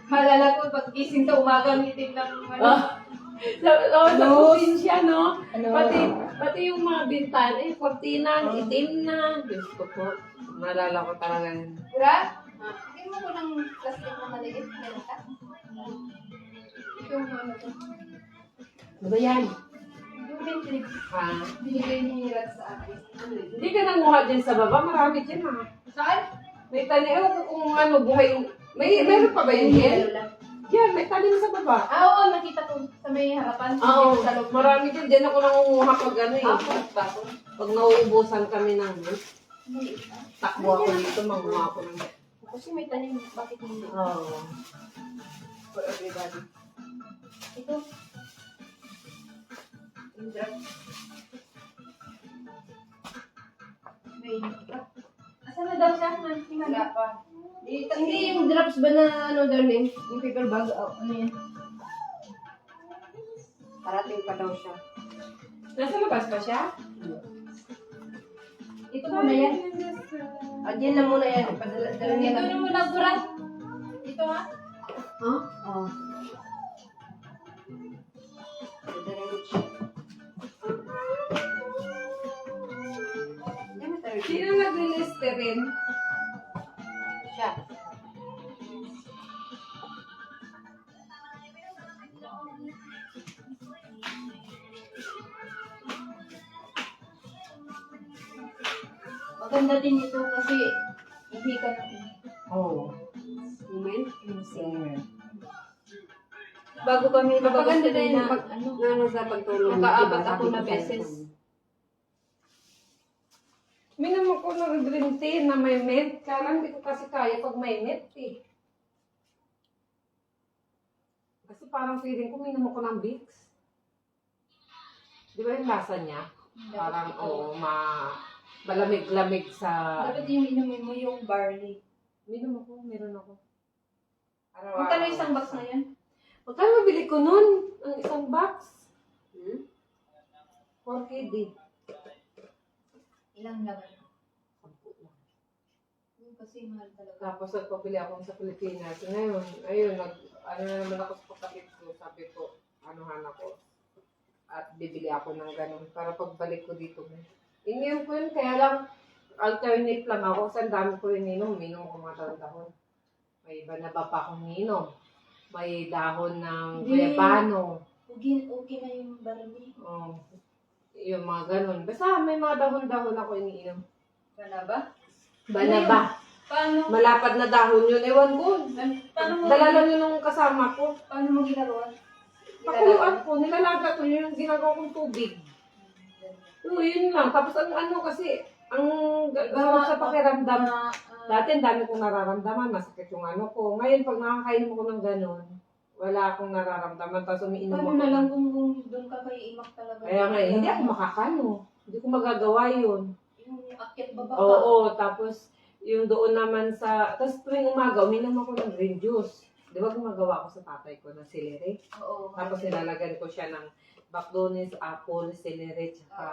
Malala ko, pag gising sa umaga, ngitim ng Sa probinsya, no? Ano? Pati yung mga bintana, kortina, itim na. Diyos ko po. Naalala ko talaga yun. Pura? Hindi mo ko ng plastic na maliit. Meron ka? Yung ano to. Ano ba yan? Yung vintage. Binigay ni Rad sa akin. Hindi ka nanguha dyan sa baba. Marami dyan, ha? Saan? May tanim. Ewan ko kung ano, buhay. Meron pa ba yun yan? Yan, may tanim sa baba. Oo, nakita ko sa may harapan. Oo, Sa loob. marami dyan. Diyan ako nangunguha pag ano eh. Bago. Pag nauubusan kami ng takbo ako dito, manguha ako ng... Kasi may tanim. Bakit hindi? Oo. For everybody. Ito. Yung drop. May drop. Asan na daw siya? Wala pa. Hindi yung drops ba na ano, darling? Yung paper bag, ano yan? Parating pa daw siya. Nasa labas pa siya? Ito muna yan. Diyan na muna yan. Padala niya Ito lang. na muna, Burak. Ito ha? Huh? Oh. Diretso. Sino nag-listerin? Siya. Maganda din ito kasi hindi ka na Oo. Moment. Bago kami Mapaganda nabagos din na, pag ano sa pagtulog. Nakaapat Diba, ako sabi na ko beses. sa'yo. Minum ko ng green tea na may mint. Kaya lang hindi ko kasi kaya pag may mint eh. Kasi parang feeling ko minum ko ng Vicks. Di ba yung lasa niya? Parang malamig-lamig sa... Dapat yung inumin mo yung barley. Minum ako, meron ako. Magkano isang box na yan? Magkano mabili ko nun? Ang isang box? Hmm? 4 KD. Ilang laman? Kasi mahal talaga. Tapos nagpapili ako sa Pilipinas. Ngayon, ayun, ano na naman ako sa pagkakit ko. Sabi ko, anuhan ako. At bibili ako ng ganun para pagbalik ko dito. Ininom ko yun, kaya lang alternate lang ako. Kasi ang dami ko ininom. Minom ko mga dahon. May iba na ba pa akong ininom. May dahon ng guayabano. Okay na yung barley. Oh, yung mga ganun. Basta may mga dahon-dahon ako iniinom. Wala ba? Banaba. Paano? Malapad na dahon yun. Ewan ko. Paano mo? Dala lang yun nung kasama ko. Paano mo ginagawa? Pakuluan ko. Nilalaga ko yung ginagawa kong tubig. Oo, yun lang. Tapos ang ano kasi, ang gano'n sa pakiramdam. Dati ang dami kong nararamdaman. Masakit yung ano ko. Ngayon, pag nakakainom ko ng gano'n, wala akong nararamdaman. Tapos umiinom Paano ako. na lang kung doon ka kay imak talaga? Kaya nga, hindi ako makakano. Hindi ko magagawa yun. Yung akyat baba ka. Oo, tapos yung doon naman sa, tapos tuwing umaga, uminom ako ng green juice. Di ba gumagawa ko sa tatay ko ng celery? Oo. Tapos nilalagyan ko siya ng bakdonis, apple, celery, tsaka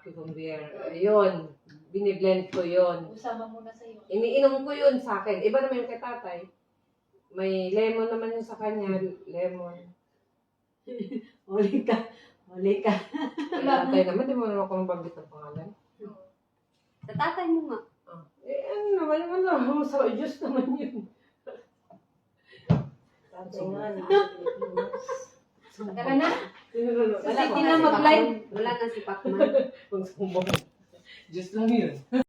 cucumber. Ayun, biniblend ko yun. Usama muna sa'yo. Iniinom ko yun sa akin. Iba naman yung kay tatay. May lemon naman yung sa kanya, lemon. Uli ka. Uli ka. Kay tatay naman, di mo naman ako mababit ng pangalan. Sa tatay mo nga. Ano naman yung ano, sa Diyos naman yun. Tara na. Wala Hindi na mag-live. Wala na si Pacman. Kung sumbong. Diyos lang yun.